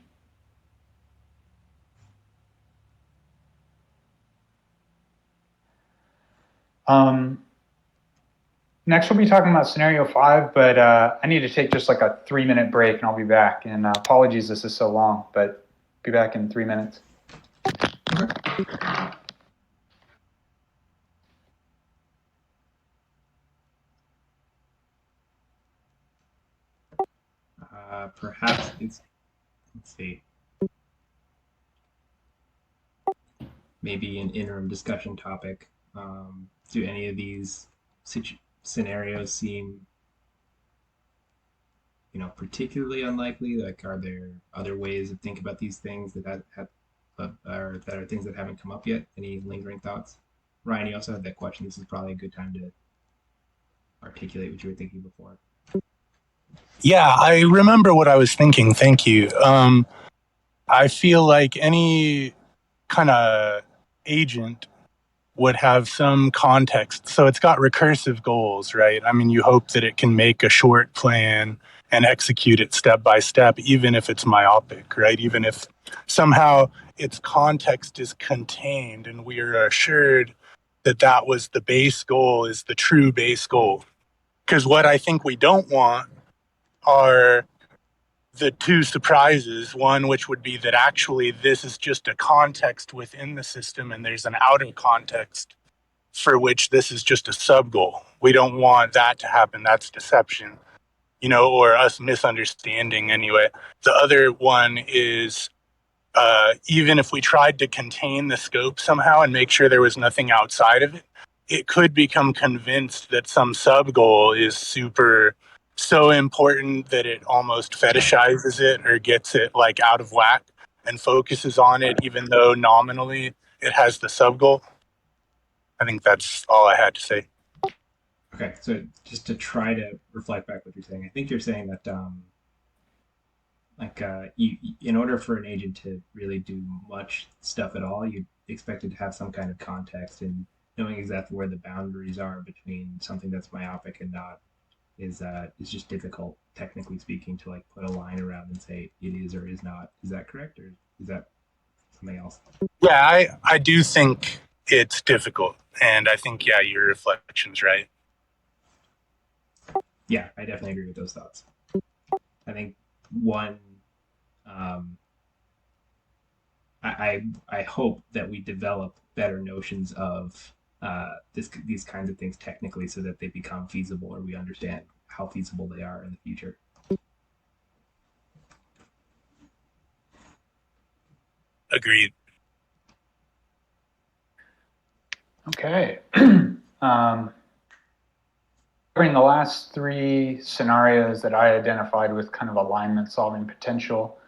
Speaker 2: Next, we'll be talking about scenario 5, but I need to take just like a 3-minute break and I'll be back. And apologies this is so long, but be back in 3 minutes.
Speaker 1: Perhaps let's see, maybe an interim discussion topic. Do any of these scenarios seem, particularly unlikely? Like, are there other ways to think about these things that are things that haven't come up yet? Any lingering thoughts? Ryan, you also had that question. This is probably a good time to articulate what you were thinking before.
Speaker 3: Yeah, I remember what I was thinking. Thank you. I feel like any kind of agent would have some context. So it's got recursive goals, right? I mean, you hope that it can make a short plan and execute it step by step, even if it's myopic, right? Even if somehow its context is contained and we are assured that that was the base goal, is the true base goal. Because what I think we don't want are the two surprises. One, which would be that actually this is just a context within the system and there's an outer context for which this is just a sub goal. We don't want that to happen. That's deception, or us misunderstanding anyway. The other one is even if we tried to contain the scope somehow and make sure there was nothing outside of it, it could become convinced that some sub goal is so important that it almost fetishizes it or gets it like out of whack and focuses on it, even though nominally it has the sub goal. I think that's all I had to say.
Speaker 1: Okay, so just to try to reflect back what you're saying, I think you're saying that in order for an agent to really do much stuff at all, you expect it to have some kind of context, and knowing exactly where the boundaries are between something that's myopic and not is just difficult, technically speaking, to like put a line around and say it is or is not. Is that correct, or is that something else?
Speaker 3: Yeah, I do think it's difficult, and I think your reflection's right.
Speaker 1: Yeah, I definitely agree with those thoughts. I think one, I hope that we develop better notions of these kinds of things technically, so that they become feasible, or we understand how feasible they are in the future.
Speaker 3: Agreed.
Speaker 2: Okay. Covering the last 3 scenarios that I identified with kind of alignment solving potential.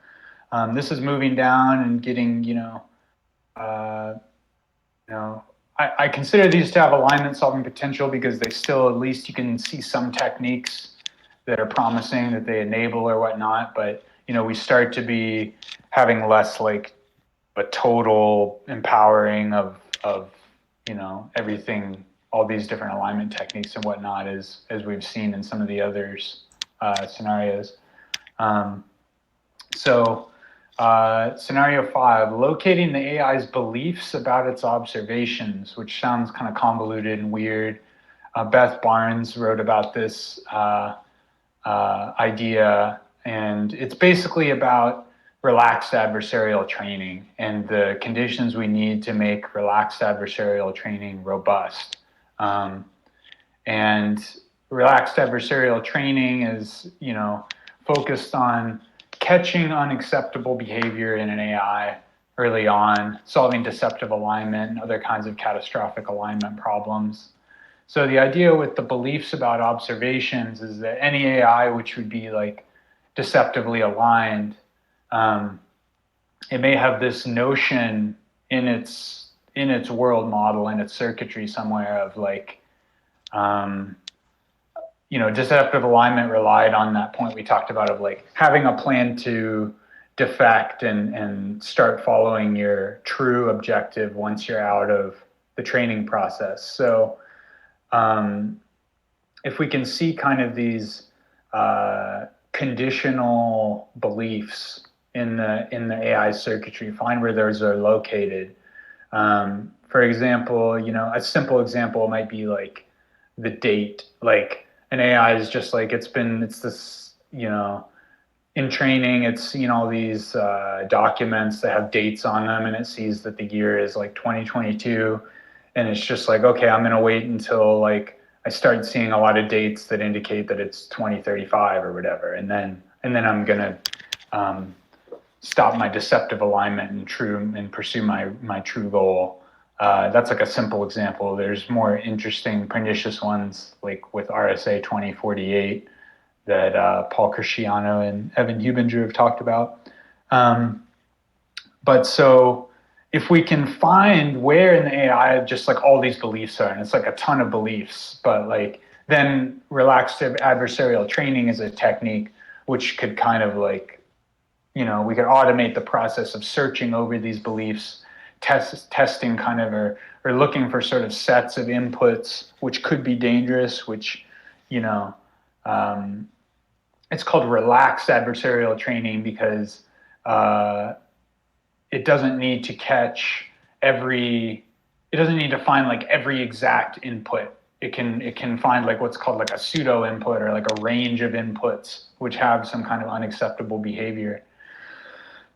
Speaker 2: This is moving down and getting, I consider these to have alignment solving potential because they still, at least you can see some techniques that are promising that they enable or whatnot, but we start to be having less like a total empowering of everything, all these different alignment techniques and whatnot, as we've seen in some of the others scenarios. Scenario 5, locating the AI's beliefs about its observations, which sounds kind of convoluted and weird. Beth Barnes wrote about this idea, and it's basically about relaxed adversarial training and the conditions we need to make relaxed adversarial training robust. And relaxed adversarial training is, focused on catching unacceptable behavior in an AI, early on, solving deceptive alignment and other kinds of catastrophic alignment problems. So the idea with the beliefs about observations is that any AI which would be like deceptively aligned, it may have this notion in its world model, in its circuitry somewhere of like, deceptive alignment relied on that point we talked about of like having a plan to defect and start following your true objective once you're out of the training process. So if we can see kind of these conditional beliefs in the AI circuitry, find where those are located. For example, a simple example might be like the date. Like an AI is just like it's this, in training, it's seen all these documents that have dates on them, and it sees that the year is like 2022, and it's just like, okay, I'm gonna wait until like I start seeing a lot of dates that indicate that it's 2035 or whatever, and then I'm gonna stop my deceptive alignment and pursue my true goal. That's like a simple example. There's more interesting, pernicious ones like with RSA 2048 that Paul Cresciano and Evan Hubinger have talked about. But so if we can find where in the AI just like all these beliefs are, and it's like a ton of beliefs, but like then relaxed adversarial training is a technique which could kind of like, we could automate the process of searching over these beliefs, testing kind of, or looking for sort of sets of inputs, which could be dangerous, which, it's called relaxed adversarial training because it doesn't need to find like every exact input. It can find like what's called like a pseudo input or like a range of inputs which have some kind of unacceptable behavior.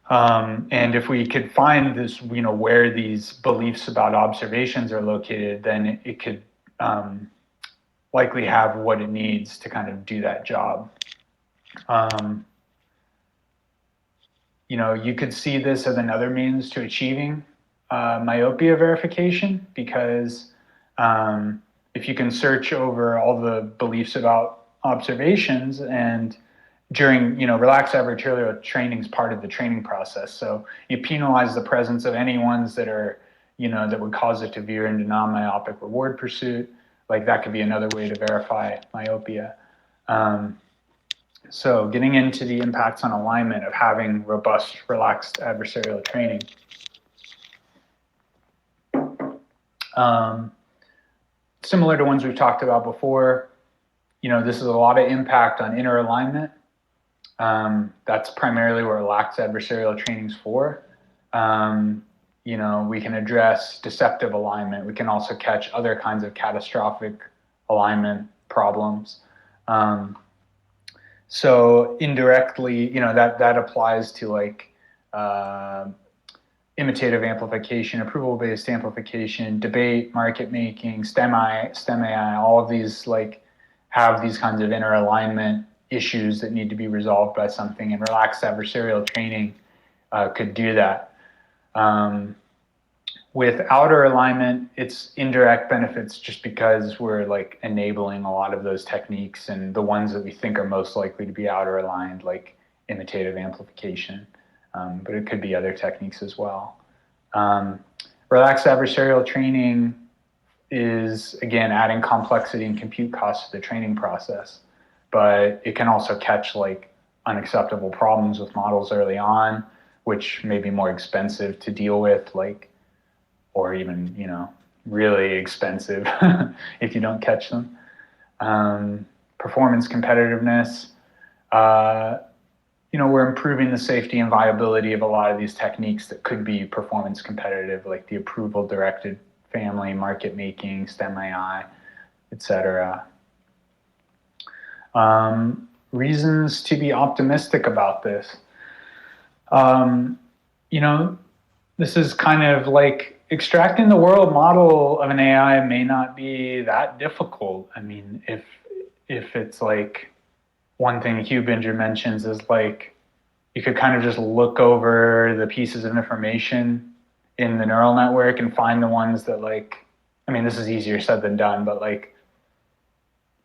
Speaker 2: And if we could find this, where these beliefs about observations are located, then it could likely have what it needs to kind of do that job. You could see this as another means to achieving myopia verification, because if you can search over all the beliefs about observations, and during, relaxed adversarial training is part of the training process. So you penalize the presence of any ones that are, that would cause it to veer into non-myopic reward pursuit. Like that could be another way to verify myopia. So getting into the impacts on alignment of having robust, relaxed adversarial training. Similar to ones we've talked about before, this is a lot of impact on inner alignment. That's primarily what relaxed adversarial training is for. We can address deceptive alignment. We can also catch other kinds of catastrophic alignment problems. So indirectly, that applies to like imitative amplification, approval-based amplification, debate, market making, STEM AI, all of these like have these kinds of inner alignment issues that need to be resolved by something, and relaxed adversarial training could do that. With outer alignment, it's indirect benefits just because we're like enabling a lot of those techniques, and the ones that we think are most likely to be outer aligned, like imitative amplification, but it could be other techniques as well. Relaxed adversarial training is, again, adding complexity and compute costs to the training process, but it can also catch like unacceptable problems with models early on, which may be more expensive to deal with, like, or even, really expensive if you don't catch them. Performance competitiveness. We're improving the safety and viability of a lot of these techniques that could be performance competitive, like the approval-directed family, market making, STEM AI, etc. Reasons to be optimistic about this. This is kind of like extracting the world model of an AI may not be that difficult. I mean, if it's like one thing Hubinger mentions is like, you could kind of just look over the pieces of information in the neural network and find the ones that like, I mean, this is easier said than done, but like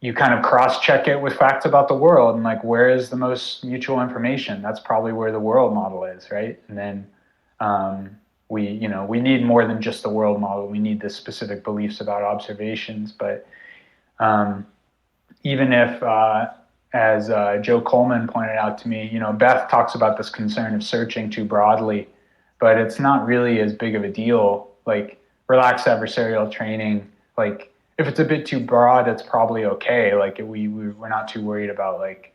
Speaker 2: you kind of cross-check it with facts about the world and like, where is the most mutual information? That's probably where the world model is, right? And then we need more than just the world model. We need the specific beliefs about observations, but even if, as Joe Coleman pointed out to me, Beth talks about this concern of searching too broadly, but it's not really as big of a deal. Like relaxed adversarial training, like if it's a bit too broad, it's probably okay. Like we're not too worried about like,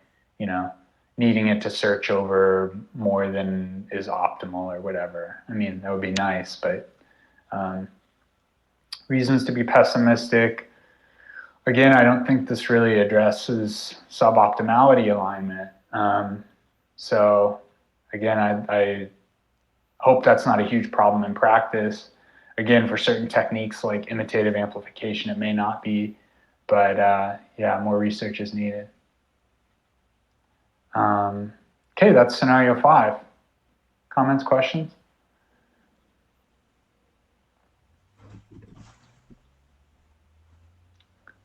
Speaker 2: needing it to search over more than is optimal or whatever. I mean, that would be nice, but reasons to be pessimistic. Again, I don't think this really addresses suboptimality alignment. So again, I hope that's not a huge problem in practice. Again, for certain techniques like imitative amplification, it may not be, but yeah, more research is needed. Okay, that's scenario 5. Comments, questions?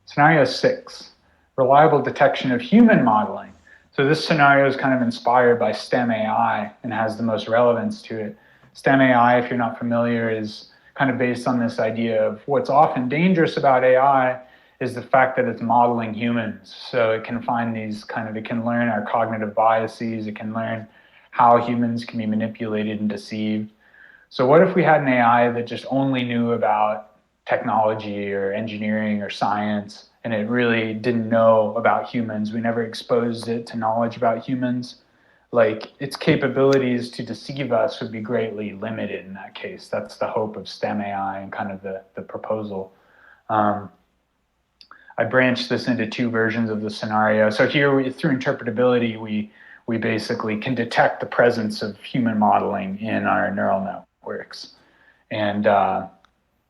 Speaker 2: Scenario 6, reliable detection of human modeling. So this scenario is kind of inspired by STEM AI and has the most relevance to it. STEM AI, if you're not familiar, is kind of based on this idea of what's often dangerous about AI is the fact that it's modeling humans. So it can find these it can learn our cognitive biases, it can learn how humans can be manipulated and deceived. So what if we had an AI that just only knew about technology or engineering or science, and it really didn't know about humans? We never exposed it to knowledge about humans. Like its capabilities to deceive us would be greatly limited in that case. That's the hope of STEM AI and kind of the proposal. I branched this into 2 versions of the scenario. So here, through interpretability, we basically can detect the presence of human modeling in our neural networks. And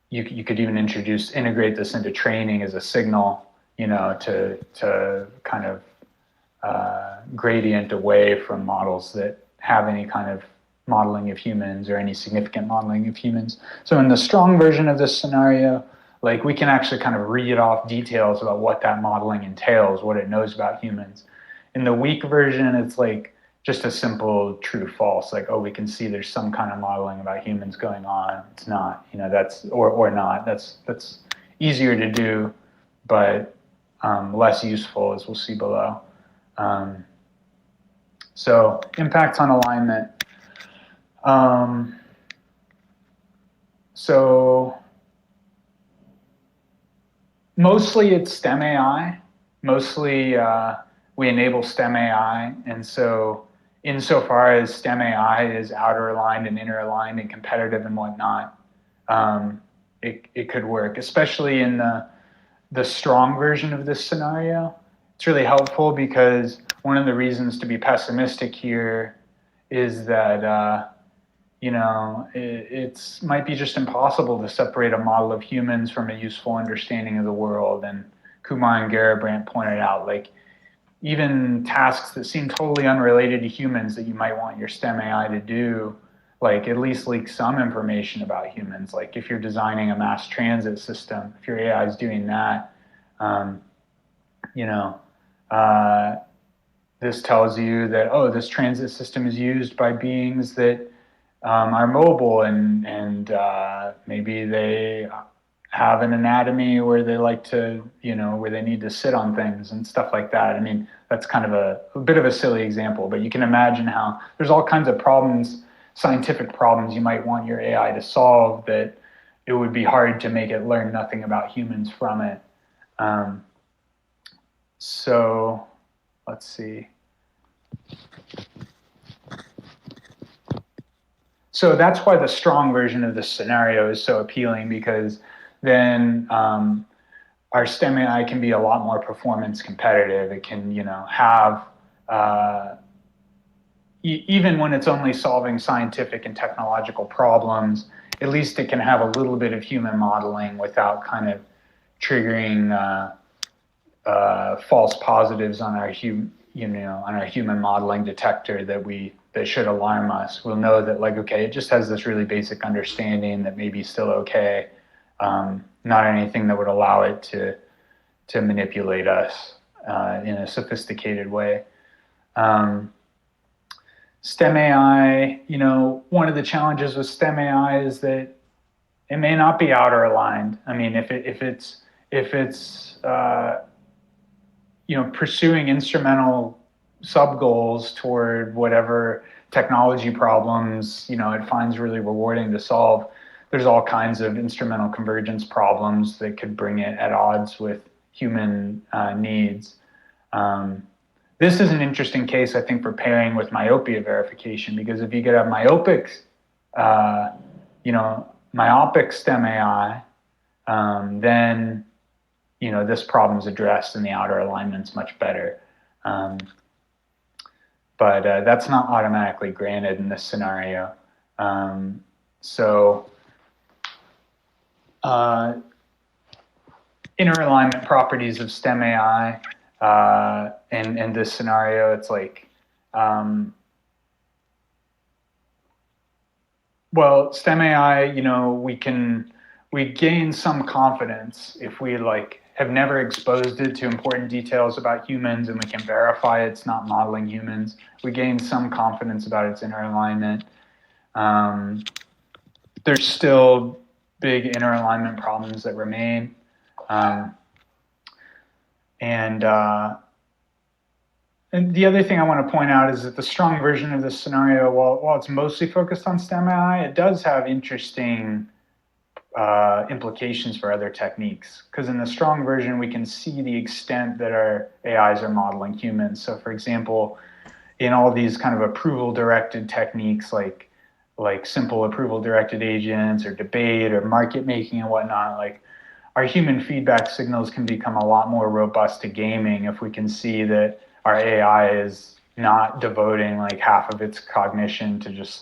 Speaker 2: you could even integrate this into training as a signal, to kind of gradient away from models that have any kind of modeling of humans or any significant modeling of humans. So in the strong version of this scenario, like we can actually kind of read off details about what that modeling entails, what it knows about humans. In the weak version, it's like just a simple true false, like, oh, we can see there's some kind of modeling about humans going on. It's not, that's, or not, that's easier to do, but less useful, as we'll see below. So impacts on alignment. So mostly it's STEM AI. Mostly we enable STEM AI. And so insofar as STEM AI is outer aligned and inner aligned and competitive and whatnot, it could work, especially in the strong version of this scenario. It's really helpful because one of the reasons to be pessimistic here is that it might be just impossible to separate a model of humans from a useful understanding of the world. And Kumar and Garabrandt pointed out, like, even tasks that seem totally unrelated to humans that you might want your STEM AI to do, like at least leak some information about humans. Like if you're designing a mass transit system, if your AI is doing that, this tells you that, oh, this transit system is used by beings that are mobile and maybe they have an anatomy where they like to, where they need to sit on things and stuff like that. I mean, that's kind of a bit of a silly example, but you can imagine how there's all kinds of problems, scientific problems you might want your AI to solve that it would be hard to make it learn nothing about humans from it. So let's see. So that's why the strong version of this scenario is so appealing, because then our STEM AI can be a lot more performance competitive. It can, have, even when it's only solving scientific and technological problems, at least it can have a little bit of human modeling without kind of triggering false positives on our on a human modeling detector that should alarm us. We'll know that, like, okay, it just has this really basic understanding that may be still okay, not anything that would allow it to manipulate us in a sophisticated way. STEM AI, one of the challenges with STEM AI is that it may not be outer aligned. I mean, if it's pursuing instrumental sub goals toward whatever technology problems it finds really rewarding to solve, there's all kinds of instrumental convergence problems that could bring it at odds with human needs. This is an interesting case, I think, for pairing with myopia verification, because if you could have myopic STEM AI, then this problem is addressed and the outer alignment's much better. But that's not automatically granted in this scenario. Inner alignment properties of STEM AI in this scenario, it's like, STEM AI, we gain some confidence if we have never exposed it to important details about humans and we can verify it's not modeling humans. We gain some confidence about its inner alignment. There's still big inner alignment problems that remain. And the other thing I want to point out is that the strong version of this scenario, while it's mostly focused on STEM AI, it does have interesting implications for other techniques. Because in the strong version, we can see the extent that our AIs are modeling humans. So for example, in all these kind of approval-directed techniques like simple approval-directed agents or debate or market making and whatnot, our human feedback signals can become a lot more robust to gaming if we can see that our AI is not devoting half of its cognition to just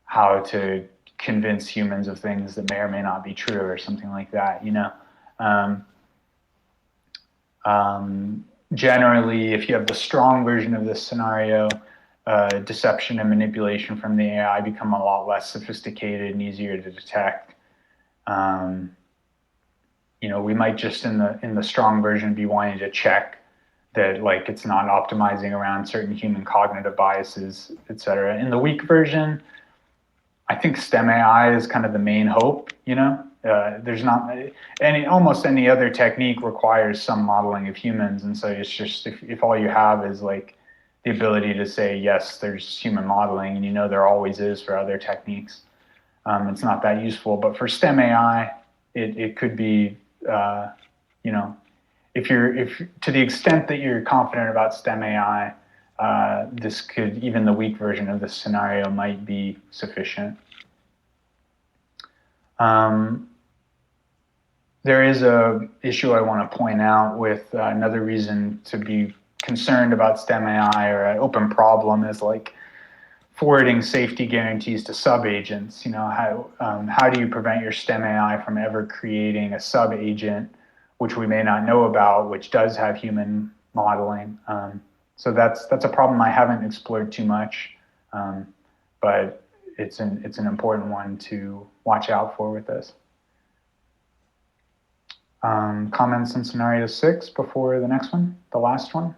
Speaker 2: how to convince humans of things that may or may not be true or something like that. Generally, if you have the strong version of this scenario, deception and manipulation from the AI become a lot less sophisticated and easier to detect. We might just in the strong version be wanting to check that it's not optimizing around certain human cognitive biases, et cetera. In the weak version, I think STEM AI is kind of the main hope. There's not almost any other technique requires some modeling of humans, and so it's just if all you have is the ability to say yes, there's human modeling, and there always is for other techniques, it's not that useful. But for STEM AI, it could be, if to the extent that you're confident about STEM AI, this could, even the weak version of this scenario might be sufficient. There is a issue I want to point out with another reason to be concerned about STEM AI, or an open problem, is forwarding safety guarantees to sub-agents. How do you prevent your STEM AI from ever creating a sub-agent which we may not know about, which does have human modeling? So that's a problem I haven't explored too much, but it's an important one to watch out for with this. Comments in scenario 6 before the next one, the last one?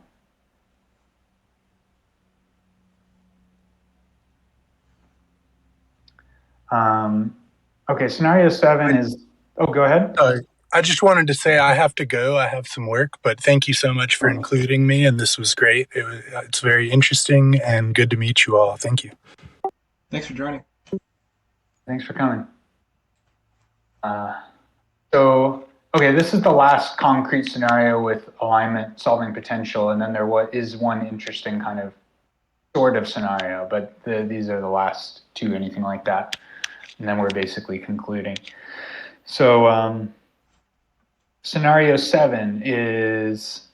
Speaker 2: Okay, scenario 7 is, go ahead.
Speaker 3: I just wanted to say I have to go. I have some work, but thank you so much for including me, and this was great. It's very interesting and good to meet you all. Thank you.
Speaker 1: Thanks for joining.
Speaker 2: Thanks for coming. Okay, this is the last concrete scenario with alignment solving potential, and then there is one interesting kind of sort of scenario, but these are the last two, anything like that. And then we're basically concluding. So scenario 7 is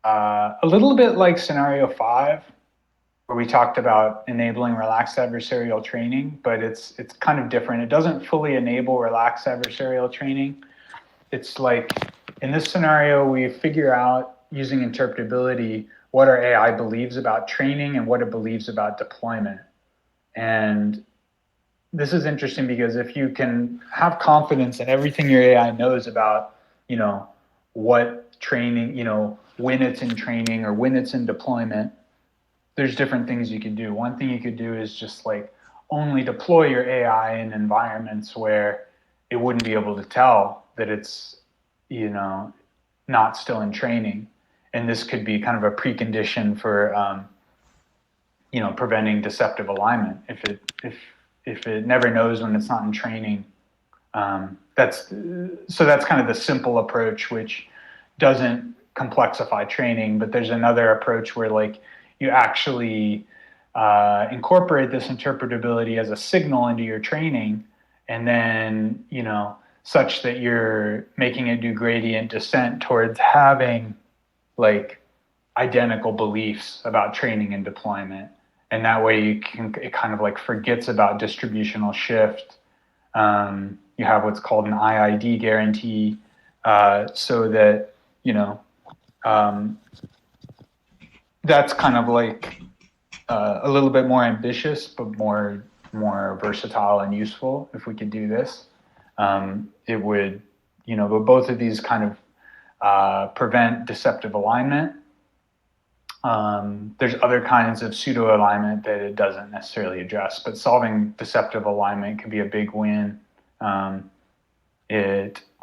Speaker 2: a little bit like scenario 5, where we talked about enabling relaxed adversarial training, but it's kind of different. It doesn't fully enable relaxed adversarial training. It's in this scenario, we figure out using interpretability what our AI believes about training and what it believes about deployment. And this is interesting because if you can have confidence in everything your AI knows about, what training, when it's in training or when it's in deployment, there's different things you could do. One thing you could do is just like only deploy your AI in environments where it wouldn't be able to tell that it's, not still in training. And this could be kind of a precondition for, preventing deceptive alignment. If it never knows when it's not in training, that's kind of the simple approach, which doesn't complexify training. But there's another approach where like you actually incorporate this interpretability as a signal into your training, and then such that you're making it do gradient descent towards having like identical beliefs about training and deployment. And that way it kind of like forgets about distributional shift. You have what's called an IID guarantee, so that, that's kind of like a little bit more ambitious, but more versatile and useful. If we could do this, it would, but both of these kind of prevent deceptive alignment. There's other kinds of pseudo alignment that it doesn't necessarily address, but solving deceptive alignment could be a big win. I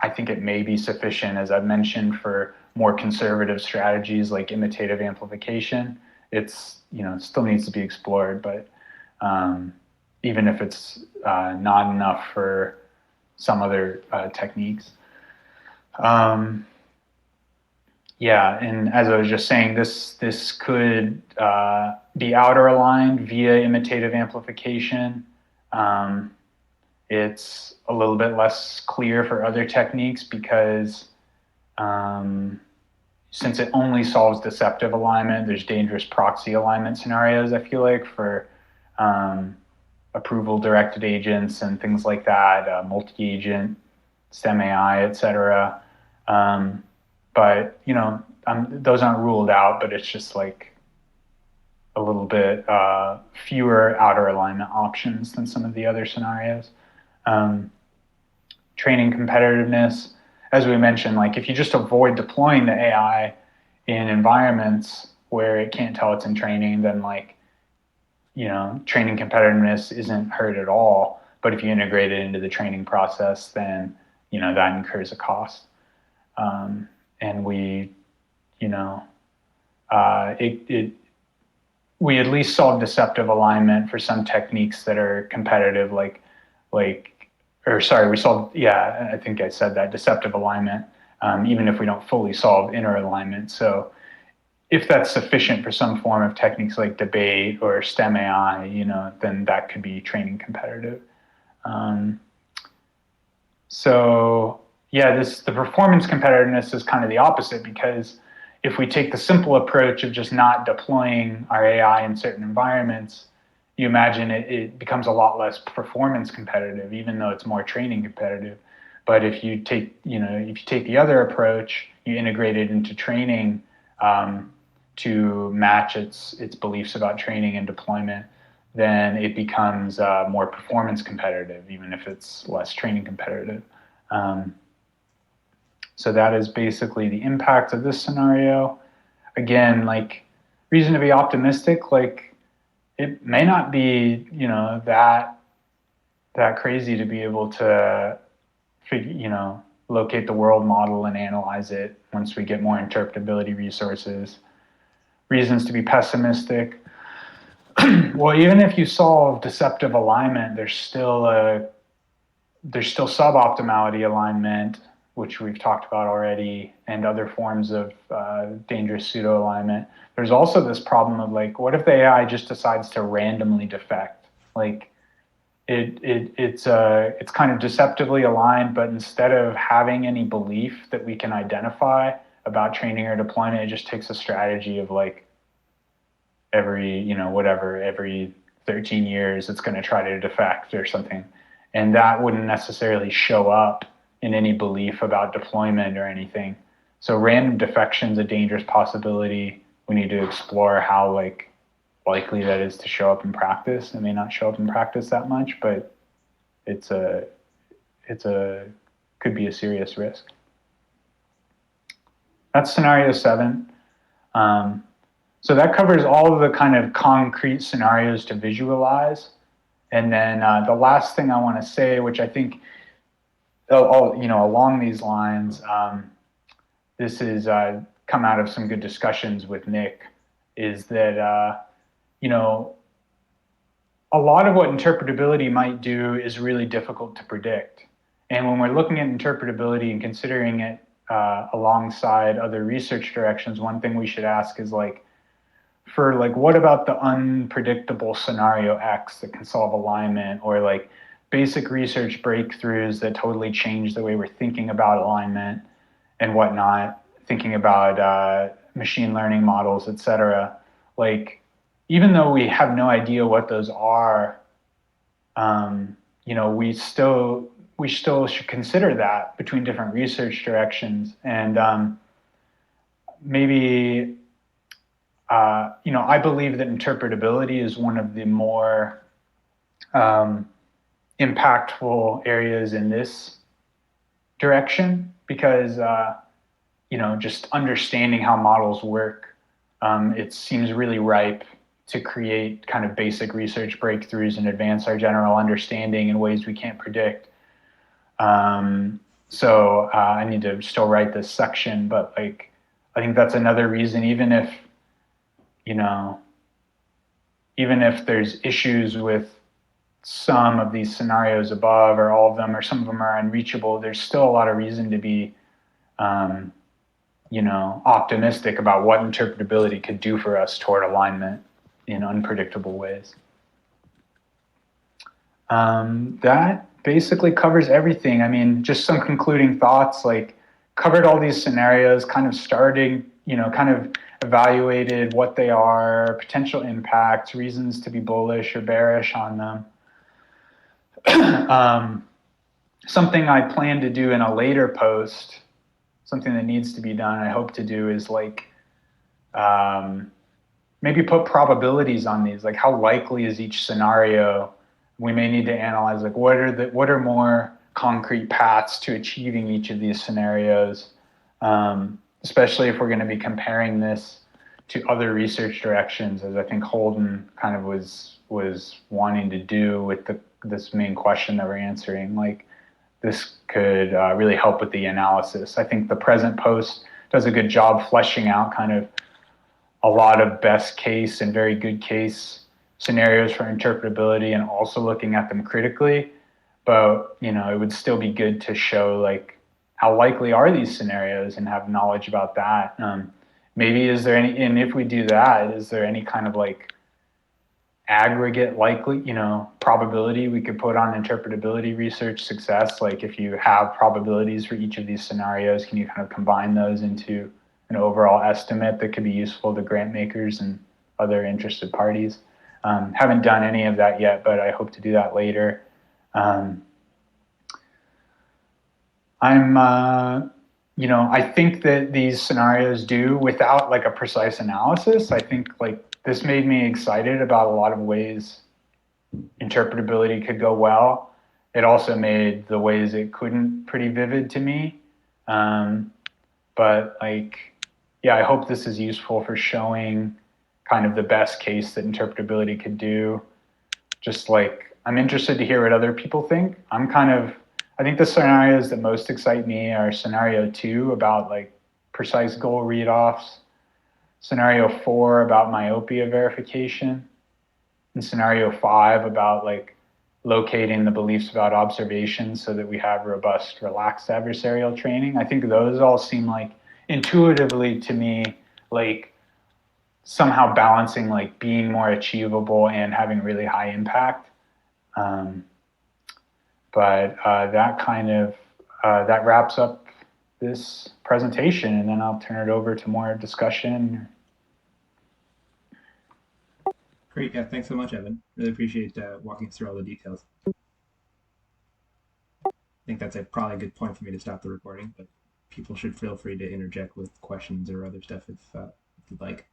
Speaker 2: think it may be sufficient, as I've mentioned, for more conservative strategies like imitative amplification. It's, still needs to be explored, but even if it's not enough for some other techniques. Yeah, and as I was just saying, this could be outer aligned via imitative amplification. It's a little bit less clear for other techniques because since it only solves deceptive alignment, there's dangerous proxy alignment scenarios, I feel like, for approval-directed agents and things like that, multi-agent, STEM AI, et cetera. But, those aren't ruled out, but it's just like a little bit fewer outer alignment options than some of the other scenarios. Training competitiveness, as we mentioned, like if you just avoid deploying the AI in environments where it can't tell it's in training, then like, training competitiveness isn't hurt at all. But if you integrate it into the training process, then, that incurs a cost. And we, we at least solve deceptive alignment for some techniques that are competitive, we solved, I think I said that, deceptive alignment, even if we don't fully solve inner alignment. So if that's sufficient for some form of techniques like debate or STEM AI, then that could be training competitive. The performance competitiveness is kind of the opposite, because if we take the simple approach of just not deploying our AI in certain environments, you imagine it becomes a lot less performance competitive, even though it's more training competitive. But if you take, the other approach, you integrate it into training to match its beliefs about training and deployment, then it becomes more performance competitive, even if it's less training competitive. So that is basically the impact of this scenario. Again, like, reason to be optimistic, like, it may not be, that crazy to be able to locate the world model and analyze it once we get more interpretability resources. Reasons to be pessimistic. Well, even if you solve deceptive alignment, there's still suboptimality alignment, which we've talked about already, and other forms of dangerous pseudo alignment. There's also this problem of like, what if the AI just decides to randomly defect? Like, it's kind of deceptively aligned, but instead of having any belief that we can identify about training or deployment, it just takes a strategy of like every 13 years, it's going to try to defect or something. And that wouldn't necessarily show up in any belief about deployment or anything. So random defection is a dangerous possibility we need to explore how like likely that is to show up in practice. It may not show up in practice that much, but it's a could be a serious risk. That's scenario 7. So that covers all of the kind of concrete scenarios to visualize. And then the last thing I want to say, which I think, along these lines, this is come out of some good discussions with Nick, is that, a lot of what interpretability might do is really difficult to predict. And when we're looking at interpretability and considering it alongside other research directions, one thing we should ask is what about the unpredictable scenario X that can solve alignment, or like basic research breakthroughs that totally change the way we're thinking about alignment and whatnot, thinking about machine learning models, et cetera. Like, even though we have no idea what those are, we still should consider that between different research directions. And maybe, I believe that interpretability is one of the more impactful areas in this direction, because, just understanding how models work, it seems really ripe to create kind of basic research breakthroughs and advance our general understanding in ways we can't predict. So I need to still write this section, but I think that's another reason, even if there's issues with some of these scenarios above, or all of them, or some of them are unreachable, there's still a lot of reason to be optimistic about what interpretability could do for us toward alignment in unpredictable ways. That basically covers everything. I mean, just some concluding thoughts, covered all these scenarios, kind of starting, kind of evaluated what they are, potential impacts, reasons to be bullish or bearish on them. Something I plan to do in a later post, something that needs to be done, I hope to do, is maybe put probabilities on these, like how likely is each scenario. We may need to analyze what are more concrete paths to achieving each of these scenarios, especially if we're going to be comparing this to other research directions, as I think Holden kind of was wanting to do with this main question that we're answering. This could really help with the analysis. I think the present post does a good job fleshing out kind of a lot of best case and very good case scenarios for interpretability, and also looking at them critically. But it would still be good to show how likely are these scenarios and have knowledge about that. Maybe is there any, and if we do that, is there any kind of aggregate likely, probability we could put on interpretability research success? If you have probabilities for each of these scenarios, can you kind of combine those into an overall estimate that could be useful to grant makers and other interested parties? Haven't done any of that yet, but I hope to do that later. I think that these scenarios do, without a precise analysis, I think this made me excited about a lot of ways interpretability could go well. It also made the ways it couldn't pretty vivid to me. But I hope this is useful for showing kind of the best case that interpretability could do. Just I'm interested to hear what other people think. I think the scenarios that most excite me are scenario 2 about precise goal readoffs, scenario 4 about myopia verification, and scenario 5 about locating the beliefs about observations so that we have robust, relaxed adversarial training. I think those all seem intuitively to me somehow balancing being more achievable and having really high impact. But that kind of that wraps up this presentation, and then I'll turn it over to more discussion.
Speaker 1: Great. Yeah, thanks so much, Evan. Really appreciate walking us through all the details. I think that's probably a good point for me to stop the recording, but people should feel free to interject with questions or other stuff if you'd like.